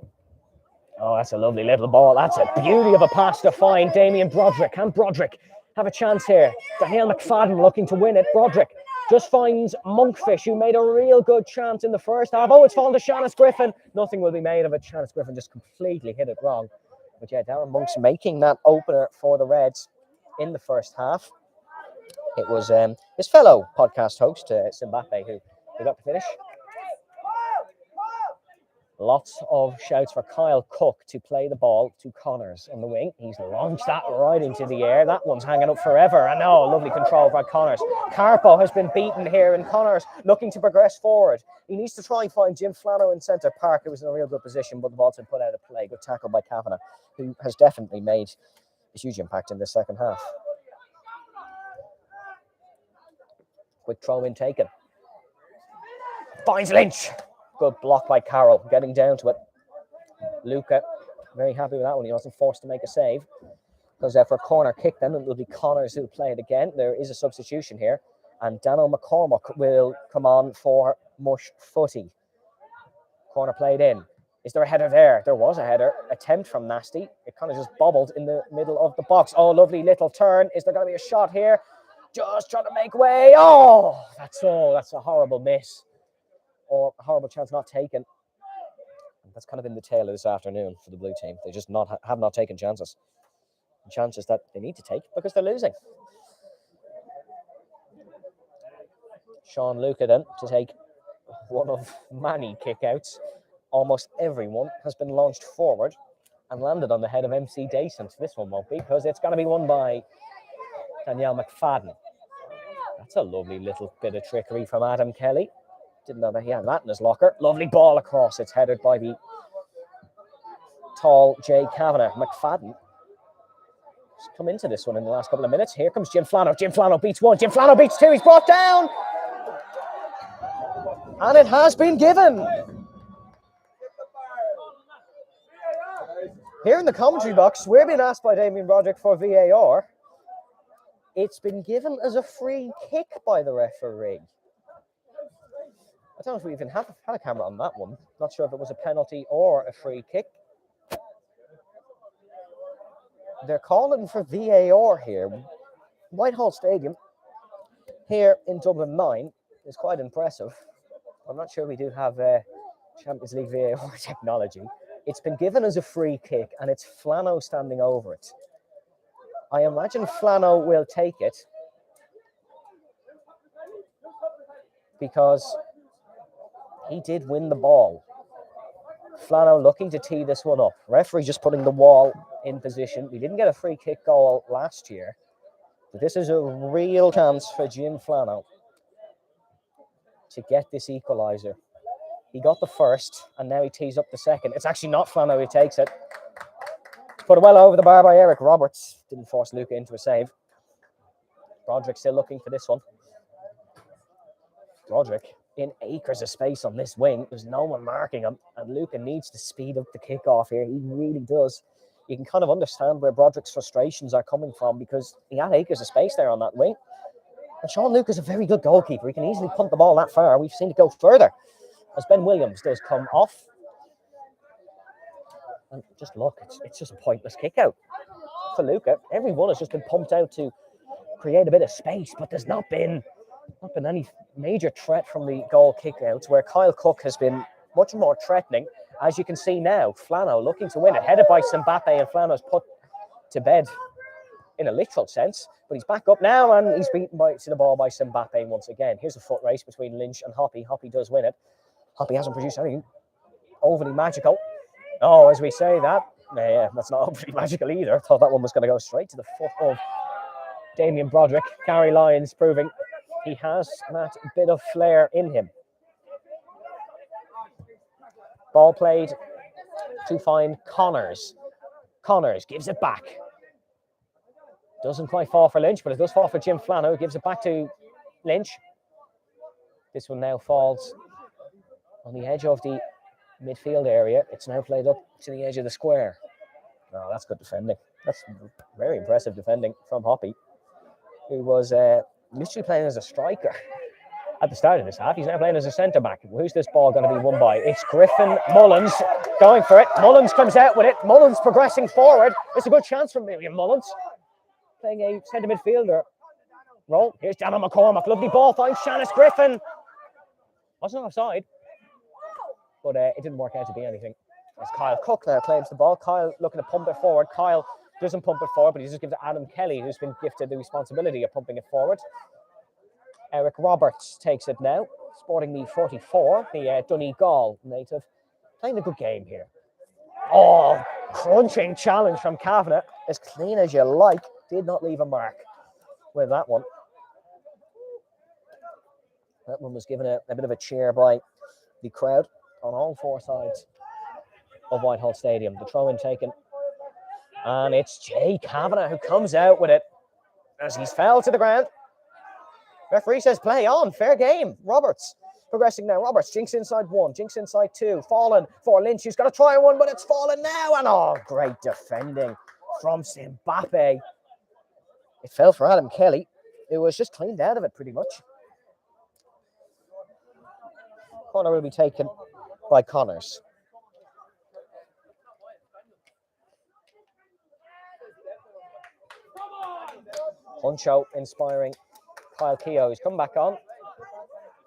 Oh, that's a lovely little ball. That's a beauty of a pass to find Damien Broderick. Can Broderick have a chance here? Danielle McFadden looking to win it. Broderick just finds Monkfish, who made a real good chance in the first half. Oh, it's fallen to Shanice Griffin. Nothing will be made of it. Shanice Griffin just completely hit it wrong. But yeah, Darren Monk's making that opener for the Reds in the first half. It was his fellow podcast host, Simbappe, who got the finish. Lots of shouts for Kyle Cook to play the ball to Connors on the wing. He's launched that right into the air. That one's hanging up forever. And oh, lovely control by Connors. Carpo has been beaten here, and Connors looking to progress forward. He needs to try and find Jim Flano in centre park, who was in a real good position, but the ball's been put out of play. Good tackle by Kavanagh, who has definitely made a huge impact in this second half. Quick throw in taken. Finds Lynch. Good block by Carroll, getting down to it. Luca, very happy with that one. He wasn't forced to make a save. Goes out for a corner kick then, and it'll be Connors who'll play it again. There is a substitution here, and Dano McCormack will come on for Mush Footy. Corner played in. Is there a header there? There was a header. Attempt from Nasty. It kind of just bobbled in the middle of the box. Oh, lovely little turn. Is there going to be a shot here? Just trying to make way. Oh, that's a horrible miss. Or a horrible chance not taken. That's kind of in the tail of this afternoon for the blue team. They just have not taken chances. Chances that they need to take because they're losing. Sean Luca then to take one of many kickouts. Almost everyone has been launched forward and landed on the head of MC Dayson. This one won't be, because it's going to be won by Danielle McFadden. That's a lovely little bit of trickery from Adam Kelly. Didn't know that he had that in his locker. Lovely ball across. It's headed by the tall Jay Kavanagh. McFadden has come into this one in the last couple of minutes. Here comes Jim Flano. Jim Flano beats one. Jim Flano beats two. He's brought down. And it has been given. Here in the commentary box, we're being asked by Damien Broderick for VAR. It's been given as a free kick by the referee. I don't know if we even had a camera on that one. Not sure if it was a penalty or a free kick. They're calling for VAR here. Whitehall Stadium here in Dublin 9 is quite impressive. I'm not sure we do have Champions League VAR technology. It's been given as a free kick, and it's Flano standing over it. I imagine Flano will take it because he did win the ball. Flano looking to tee this one up. Referee just putting the wall in position. We didn't get a free kick goal last year, but this is a real chance for Jim Flano to get this equaliser. He got the first, and now he tees up the second. It's actually not Flano who takes it. Put it well over the bar by Eric Roberts. Didn't force Luca into a save. Broderick still looking for this one. Broderick in acres of space on this wing. There's no one marking him, and Luca needs to speed up the kickoff here. He really does. You can kind of understand where Broderick's frustrations are coming from because he had acres of space there on that wing. And Sean Luca's a very good goalkeeper. He can easily punt the ball that far. We've seen it go further as Ben Williams does come off. And just look, it's just a pointless kick out for Luca. Everyone has just been pumped out to create a bit of space, but there's not been any major threat from the goal kick-outs, where Kyle Cook has been much more threatening. As you can see now, Flano looking to win it, headed by Mbappe, and Flano's put to bed in a literal sense, but he's back up now, and he's beaten to the ball by Mbappe once again. Here's a foot race between Lynch and Hoppy. Hoppy does win it. Hoppy hasn't produced anything overly magical. Oh, as we say that, yeah, that's not overly magical either. I thought that one was going to go straight to the foot of Damien Broderick. Gary Lyons proving he has that bit of flair in him. Ball played to find Connors. Connors gives it back. Doesn't quite fall for Lynch, but it does fall for Jim Flano. Gives it back to Lynch. This one now falls on the edge of the midfield area. It's now played up to the edge of the square. Oh, that's good defending. That's very impressive defending from Hoppy, who was literally playing as a striker at the start of this half. He's now playing as a centre-back. Who's this ball going to be won by? It's Griffin Mullins going for it. Mullins comes out with it. Mullins progressing forward. It's a good chance from William Mullins, playing a centre midfielder role. Here's Daniel McCormack. Lovely ball, finds Shanice Griffin. Wasn't offside, but it didn't work out to be anything. As Kyle Cook now claims the ball. Kyle looking to pump it forward. Kyle doesn't pump it forward, but he just gives it to Adam Kelly, who's been gifted the responsibility of pumping it forward. Eric Roberts takes it now, sporting the 44, the Donegal native. Playing a good game here. Oh, crunching challenge from Kavanagh. As clean as you like. Did not leave a mark with that one. That one was given a bit of a cheer by the crowd on all four sides of Whitehall Stadium. The throw-in taken. And it's Jay Kavanagh who comes out with it as he's fell to the ground. Referee says play on, fair game. Roberts progressing now. Roberts jinks inside one, jinks inside two. Fallen for Lynch, who's got to try one, but it's fallen now. And oh, great defending from Mbappe. It fell for Adam Kelly. It was just cleaned out of it pretty much. Corner will be taken by Connors. Huncho inspiring Kyle Keogh, who's come back on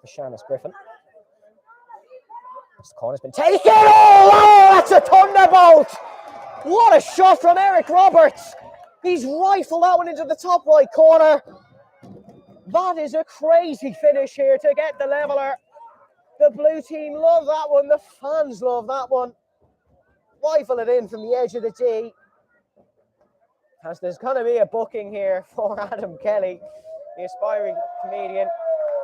for Shanice Griffin. This corner's been taken. Oh, that's a thunderbolt! What a shot from Eric Roberts! He's rifled that one into the top right corner. That is a crazy finish here to get the leveller. The blue team love that one. The fans love that one. Rifle it in from the edge of the tee. As there's going to be a booking here for Adam Kelly, the aspiring comedian,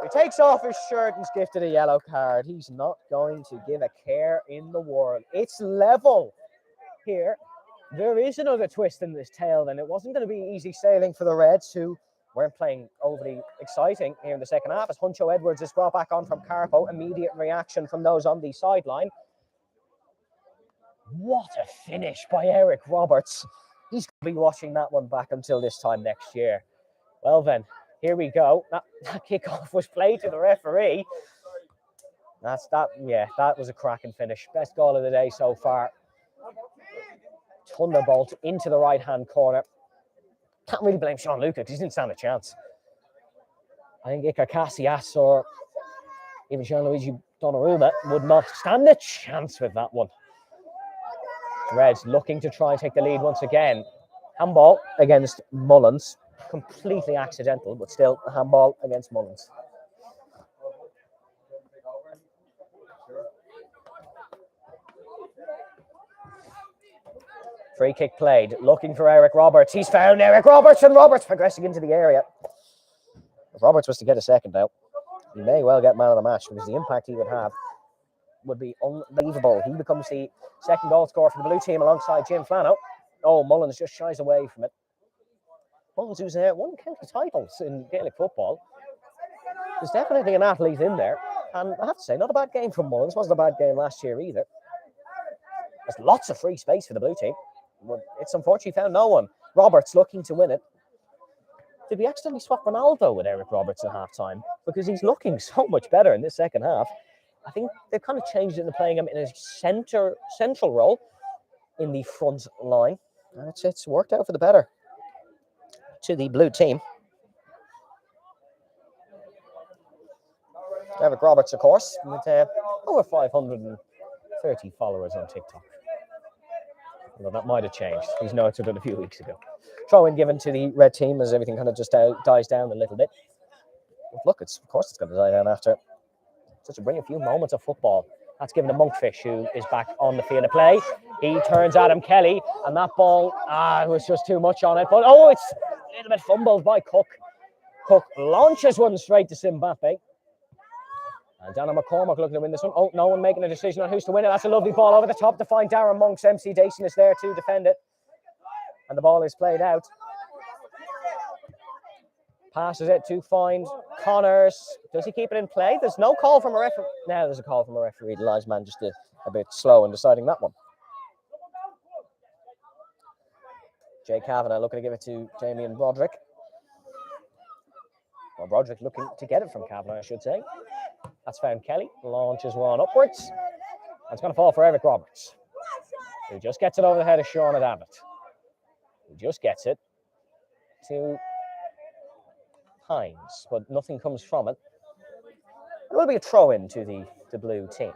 who takes off his shirt and is gifted a yellow card. He's not going to give a care in the world. It's level here. There is another twist in this tale, then. It wasn't going to be easy sailing for the Reds, who weren't playing overly exciting here in the second half, as Huncho Edwards is brought back on from Carpo. Immediate reaction from those on the sideline. What a finish by Eric Roberts. He's going to be watching that one back until this time next year. Well then, here we go. That kickoff was played to the referee. That was a cracking finish. Best goal of the day so far. Thunderbolt into the right-hand corner. Can't really blame Sean Luca because he didn't stand a chance. I think Iker Casillas or even Gianluigi Donnarumma would not stand a chance with that one. Reds looking to try and take the lead once again. Handball against Mullins. Completely accidental, but still a handball against Mullins. Free kick played, looking for Eric Roberts. He's found Eric Roberts, and Roberts progressing into the area. If Roberts was to get a second out, He may well get man of the match because the impact he would have would be unbelievable. He becomes the second goal scorer for the blue team alongside Jim Flano. Oh, Mullins just shies away from it. Mullins, who's won county titles in Gaelic football. There's definitely an athlete in there. And I have to say, not a bad game from Mullins. Wasn't a bad game last year either. There's lots of free space for the blue team. It's unfortunate he found no one. Roberts looking to win it. Did we accidentally swap Ronaldo with Eric Roberts at half-time? Because he's looking so much better in this second half. I think they've kind of changed it into playing him in a central role in the front line. And it's worked out for the better to the blue team. Eric Roberts, of course, with over 530 followers on TikTok. Although that might have changed. He's noted it a few weeks ago. Throw in given to the red team as everything kind of just dies down a little bit. But look, of course it's going to die down after such a brilliant few moments of football. That's given to Monkfish, who is back on the field of play. He turns Adam Kelly, and that ball was just too much on it. But it's a little bit fumbled by Cook. Cook launches one straight to Mbappe. And Dana McCormack looking to win this one. Oh, no one making a decision on who's to win it. That's a lovely ball over the top to find Darren Monks. MC Dayson is there to defend it. And the ball is played out. Passes it to find Connors. Does he keep it in play? There's no call from a referee. Now there's a call from a referee. The linesman just a bit slow in deciding that one. Jay Kavanagh looking to give it to Damien Broderick. Well, Broderick looking to get it from Kavanagh, I should say. That's found Kelly. Launches one upwards. And it's going to fall for Eric Roberts, who just gets it over the head of Sean Abbott. Who just gets it to Hines, but nothing comes from it. It will be a throw-in to the blue team.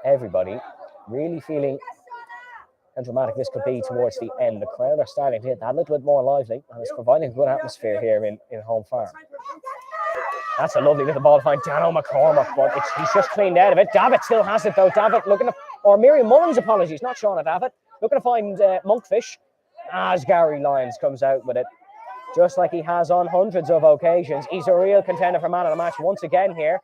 Everybody really feeling how dramatic this could be towards the end. The crowd are starting to get that a little bit more lively, and it's providing a good atmosphere here in Home Farm. That's a lovely little ball to find Dano McCormack, but he's just cleaned out of it. Davitt still has it, though. Davitt looking to, or Miriam Mullins, apologies, not Shauna Davitt, looking to find Monkfish as Gary Lyons comes out with it. Just like he has on hundreds of occasions. He's a real contender for man of the match once again here.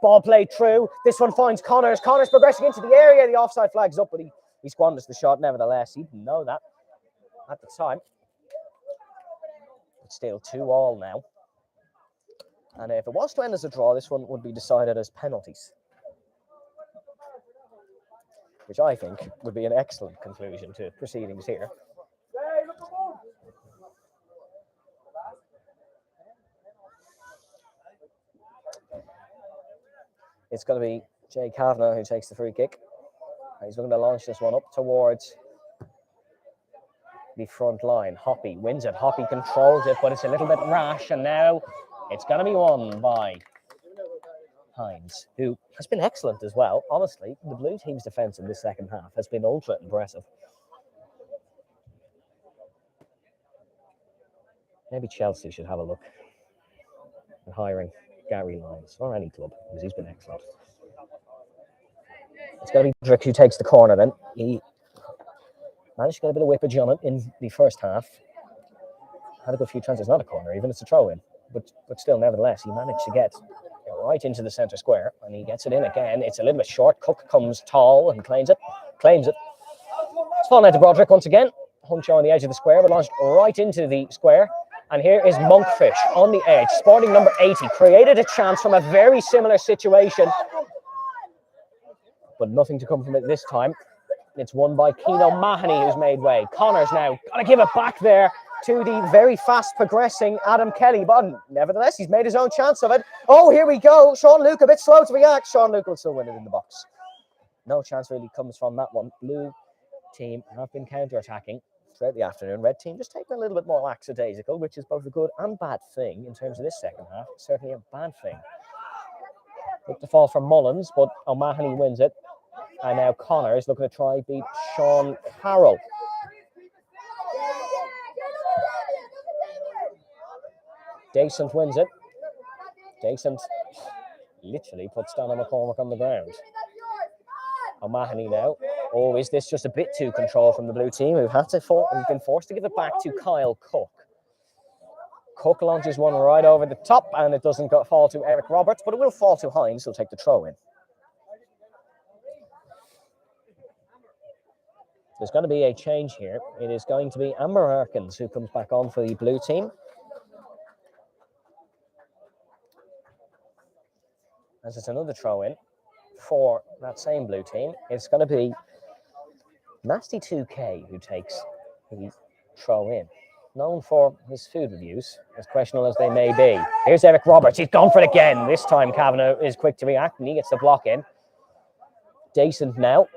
Ball played through. This one finds Connors. Connors progressing into the area. The offside flag's up, but he squanders the shot nevertheless. He didn't know that at the time. It's still 2-2 now. And if it was to end as a draw, this one would be decided as penalties, which I think would be an excellent conclusion to proceedings here. It's going to be Jay Kavanagh who takes the free kick. He's looking to launch this one up towards the front line. Hoppy wins it. Hoppy controls it, but it's a little bit rash. And now it's going to be won by Hines, who has been excellent as well. Honestly, the blue team's defence in this second half has been ultra impressive. Maybe Chelsea should have a look at hiring Gary Lyons, or any club, because he's been excellent. It's going to be Drick who takes the corner then. He managed to get a bit of whippage on it in the first half. Had a good few chances. Not a corner even, it's a throw-in. But still, nevertheless, he managed to get right into the centre square, and he gets it in again. It's a little bit short. Cook comes tall and claims it. It's fallen out to Broderick once again. Huncho on the edge of the square, but launched right into the square. And here is Monkfish on the edge. Sporting number 80 created a chance from a very similar situation, but nothing to come from it this time. It's won by Keano Mahoney, who's made way. Connors now got to give it back there to the very fast progressing Adam Kelly, but nevertheless, he's made his own chance of it. Oh, here we go. Sean Luke a bit slow to react. Sean Luke will still win it in the box. No chance really comes from that one. Blue team have been counter-attacking throughout the afternoon. Red team just taking a little bit more lackadaisical, which is both a good and bad thing in terms of this second half. It's certainly a bad thing. Look to fall from Mullins, but O'Mahony wins it. And now Connors looking to try beat Sean Carroll. Dacent wins it. Dacent literally puts Dana McCormack on the ground. O'Mahony now. Oh, is this just a bit too control from the blue team? Who've been forced to give it back to Kyle Cook. Cook launches one right over the top, and it doesn't fall to Eric Roberts, but it will fall to Hines, who'll take the throw in. There's going to be a change here. It is going to be Amber Harkins who comes back on for the blue team. As it's another throw in for that same blue team. It's going to be Nasty 2K who takes the throw in. Known for his food reviews, as questionable as they may be. Here's Eric Roberts. He's gone for it again. This time Kavanagh is quick to react and he gets the block in. Decent now.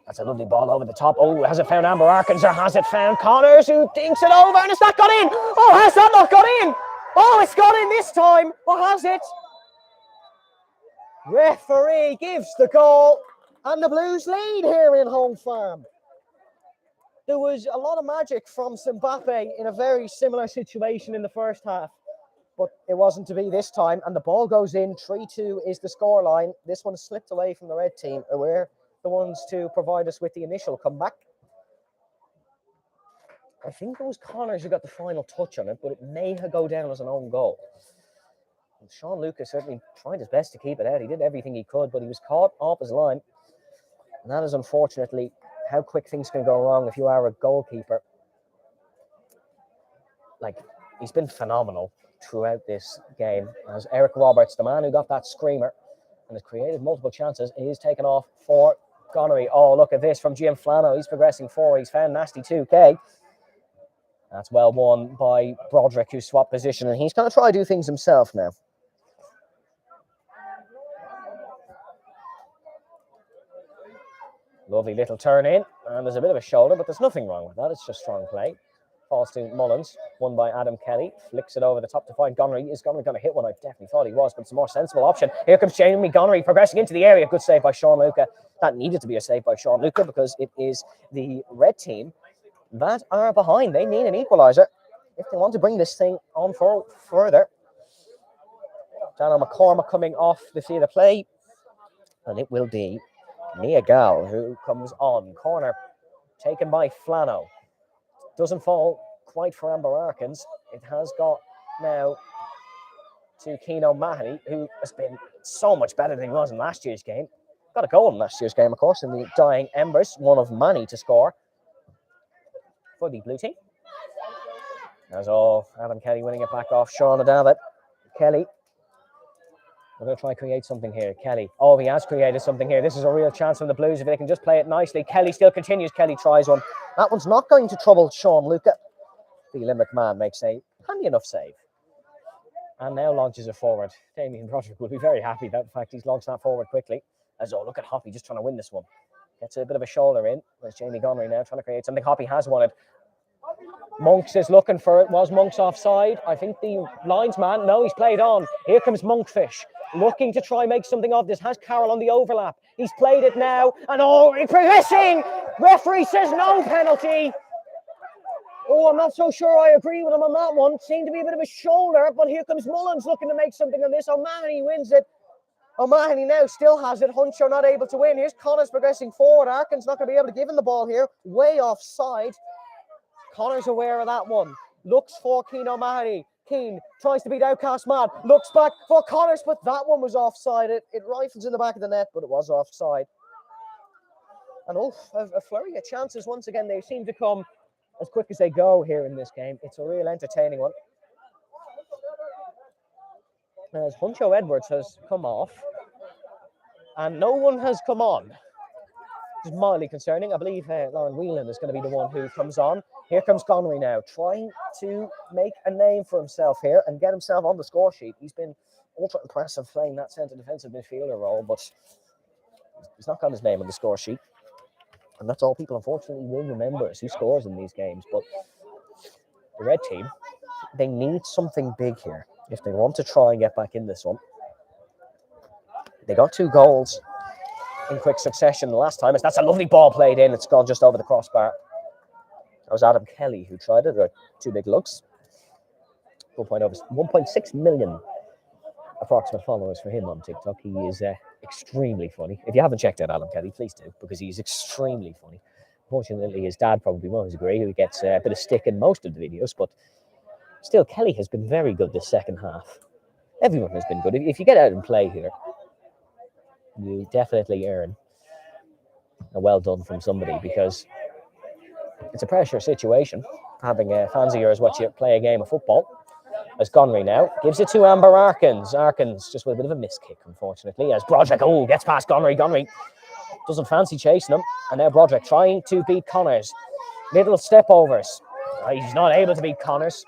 That's a lovely ball over the top. Oh, has it found Amber Harkins or has it found Connors who dinks it over and it's not got in? Oh, has that not got in? Oh, it's got in this time. Or has it? Referee gives the goal and the Blues lead here in Home Farm. There was a lot of magic from Zimbabwe in a very similar situation in the first half, but it wasn't to be this time. And the ball goes in. 3-2 is the scoreline. This one slipped away from the red team. We're the ones to provide us with the initial comeback. I think it was Connors who got the final touch on it, but it may have go down as an own goal. And Sean Lucas certainly tried his best to keep it out. He did everything he could, but he was caught off his line. And that is unfortunately how quick things can go wrong if you are a goalkeeper. Like, he's been phenomenal throughout this game. As Eric Roberts, the man who got that screamer and has created multiple chances, is taken off for Connery. Oh, look at this from Jim Flano. He's progressing forward. He's found Nasty 2K. That's well won by Broderick, who swapped position, and he's going to try to do things himself now. Lovely little turn in, and there's a bit of a shoulder, but there's nothing wrong with that. It's just strong play. Falls to Mullins, won by Adam Kelly. Flicks it over the top to find Gonery. Is Gonery going to hit one? I definitely thought he was, but it's a more sensible option. Here comes Jamie Gonery progressing into the area. Good save by Sean Luca. That needed to be a save by Sean Luca because it is the red team that are behind. They need an equaliser if they want to bring this thing on for further. Daniel McCormack coming off the field of play, and it will be Nia Gal who comes on. Corner taken by Flano. Doesn't fall quite for Amber Harkins. It has got now to Keane O'Mahony, who has been so much better than he was in last year's game. Got a goal in last year's game, of course, in the dying embers. One of many to score for the blue team. As all, Adam Kelly winning it back off Sean Davitt. Kelly. We're going to try and create something here. Kelly. Oh, he has created something here. This is a real chance from the Blues if they can just play it nicely. Kelly still continues. Kelly tries one. That one's not going to trouble Sean Luca. The Limerick man makes a handy enough save. And now launches it forward. Damien Broderick will be very happy about the fact he's launched that forward quickly. As oh, look at Hoppy just trying to win this one. Gets a bit of a shoulder in. There's Jamie Gonery now trying to create something. Hoppy has won it. Monks is looking for it. Was Monks offside? I think the linesman. No, he's played on. Here comes Monkfish. Looking to try and make something of this. Has Carroll on the overlap. He's played it now. And oh, he's progressing. Referee says no penalty. Oh, I'm not so sure I agree with him on that one. Seemed to be a bit of a shoulder, but here comes Mullins looking to make something of this. O'Mahony wins it. O'Mahony now still has it. Huncho not able to win. Here's Connors progressing forward. Arkin's not going to be able to give him the ball here. Way offside. Connors aware of that one. Looks for Keane O'Mahony. Keane tries to beat Outcast Man. Looks back for Connors, but that one was offside. It rifles in the back of the net, but it was offside. And a flurry of chances once again. They seem to come as quick as they go here in this game. It's a real entertaining one. As Huncho Edwards has come off, and no one has come on. It's mildly concerning. I believe Lauren Whelan is going to be the one who comes on. Here comes Connery now, trying to make a name for himself here and get himself on the score sheet. He's been ultra impressive playing that centre defensive midfielder role, but he's not got his name on the score sheet. And that's all people, unfortunately, will remember is who scores in these games. But the red team, they need something big here if they want to try and get back in this one. They got 2 goals in quick succession the last time. That's a lovely ball played in. It's gone just over the crossbar. That was Adam Kelly who tried it. 2 big looks. 1.6 million approximate followers for him on TikTok. He is extremely funny. If you haven't checked out Adam Kelly, please do, because he's extremely funny. Unfortunately, his dad probably won't agree. He gets a bit of stick in most of the videos, but Still, Kelly has been very good this second half. Everyone has been good. If you get out and play here, you definitely earn a well done from somebody, because it's a pressure situation. Having fans of yours watch you play a game of football. As Connery now gives it to Amber Arkins. Arkins just with a bit of a miss kick, unfortunately. As Broderick, gets past Connery. Connery doesn't fancy chasing him. And now Broderick trying to beat Connors. Little step overs. He's not able to beat Connors.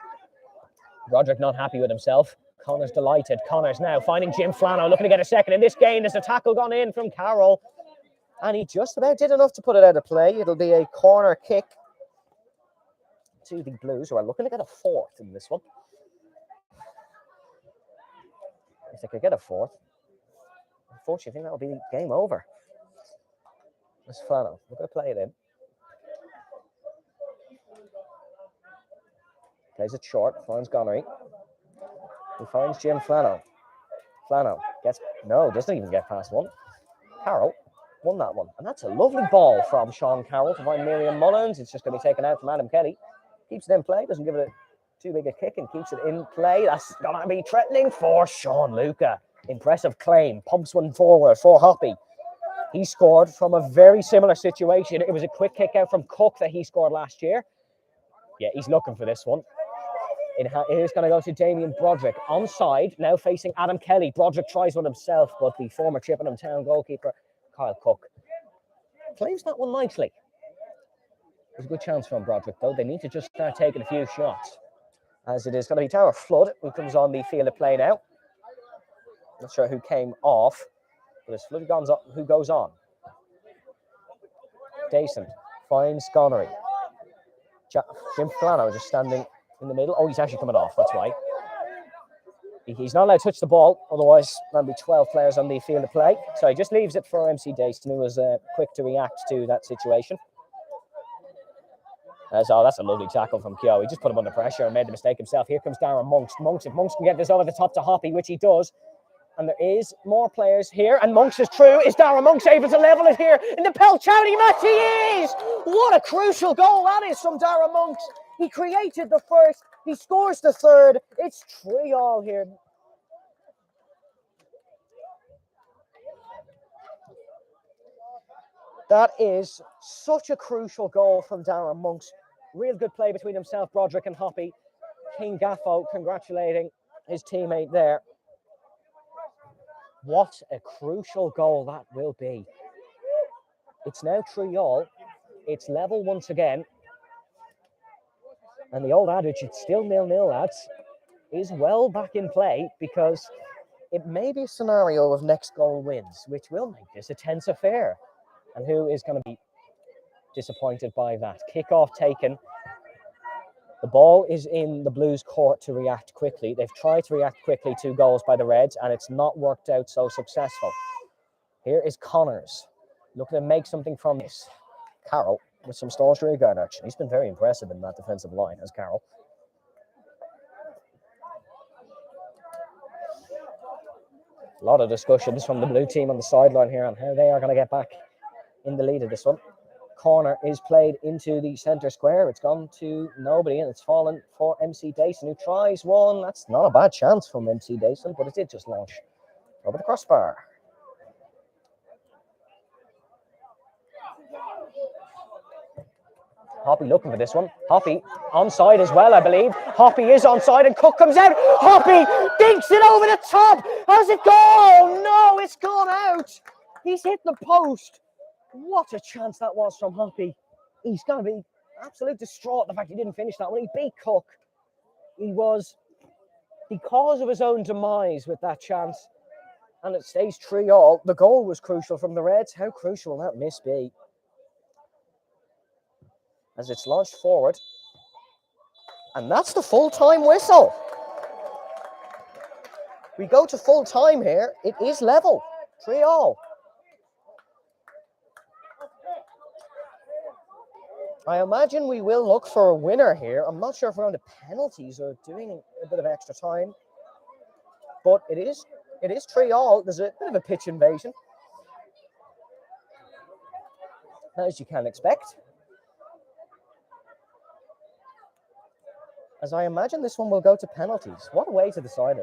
Broderick not happy with himself. Connors delighted. Connors now finding Jim Flano, looking to get a second in this game. There's a tackle gone in from Carroll. And he just about did enough to put it out of play. It'll be a corner kick to the Blues, who are looking to get a fourth in this one. If they could get a fourth, unfortunately, I think that'll be game over. That's Flano. We're going to play it in. Plays it short, finds Gonery. He finds Jim Flano. Flano doesn't even get past one. Carroll won that one. And that's a lovely ball from Sean Carroll to find Miriam Mullins. It's just going to be taken out from Adam Kelly. Keeps it in play, doesn't give it too big a kick, and keeps it in play. That's going to be threatening for Sean Luca. Impressive claim. Pumps one forward for Hoppy. He scored from a very similar situation. It was a quick kick out from Cook that he scored last year. Yeah, he's looking for this one. It is going to go to Damien Broderick. Onside, now facing Adam Kelly. Broderick tries one himself, but the former Chippenham Town goalkeeper, Kyle Cook, claims that one nicely. There's a good chance from Broderick, though. They need to just start taking a few shots. As it is going to be Tower Flood who comes on the field of play now. Not sure who came off, but it's Flood who goes on. Decent finds Gonery. Jim Flano just standing in the middle. Oh, he's actually coming off. That's why. He's not allowed to touch the ball. Otherwise, there'll be 12 players on the field of play. So he just leaves it for MC Dayson, who was quick to react to that situation. That's a lovely tackle from Keogh. He just put him under pressure and made the mistake himself. Here comes Darren Monks. If Monks can get this over the top to Hoppy, which he does, and there is more players here, and Monks is through. Is Darren Monks able to level it here in the Peil charity match? He is! What a crucial goal that is from Darren Monks. He created the first, he scores the third. It's 3-3 here. That is such a crucial goal from Darren Monks. Real good play between himself, Broderick, and Hoppy. King Gaffo congratulating his teammate there. What a crucial goal that will be. It's now 3-3. It's level once again. And the old adage, it's still 0-0, lads, is well back in play, because it may be a scenario of next goal wins, which will make this a tense affair. And who is going to be disappointed by that? Kickoff taken. The ball is in the Blues' court to react quickly. They've tried to react quickly, 2 goals by the Reds, and it's not worked out so successful. Here is Connors looking to make something from this. Carroll with some staunch rear guard action. He's been very impressive in that defensive line, as Carroll. A lot of discussions from the blue team on the sideline here on how they are going to get back in the lead of this one. Corner is played into the centre square. It's gone to nobody, and it's fallen for MC Dayson, who tries one. That's not a bad chance from MC Dayson, but it did just launch over the crossbar. Hoppy looking for this one. Hoppy onside as well, I believe. Hoppy is onside, and Cook comes out. Hoppy dinks it over the top. How's it go? Oh, no, it's gone out. He's hit the post. What a chance that was from Hoppy. He's going to be absolutely distraught the fact he didn't finish that one. He beat Cook. He was the cause of his own demise with that chance. And it stays 3-3. The goal was crucial from the Reds. How crucial will that miss be? As it's launched forward. And that's the full-time whistle. We go to full time here. It is level. 3-3. I imagine we will look for a winner here. I'm not sure if we're on the penalties or doing a bit of extra time. But it is 3-3. There's a bit of a pitch invasion, as you can expect. as I imagine this one will go to penalties. What a way to decide it.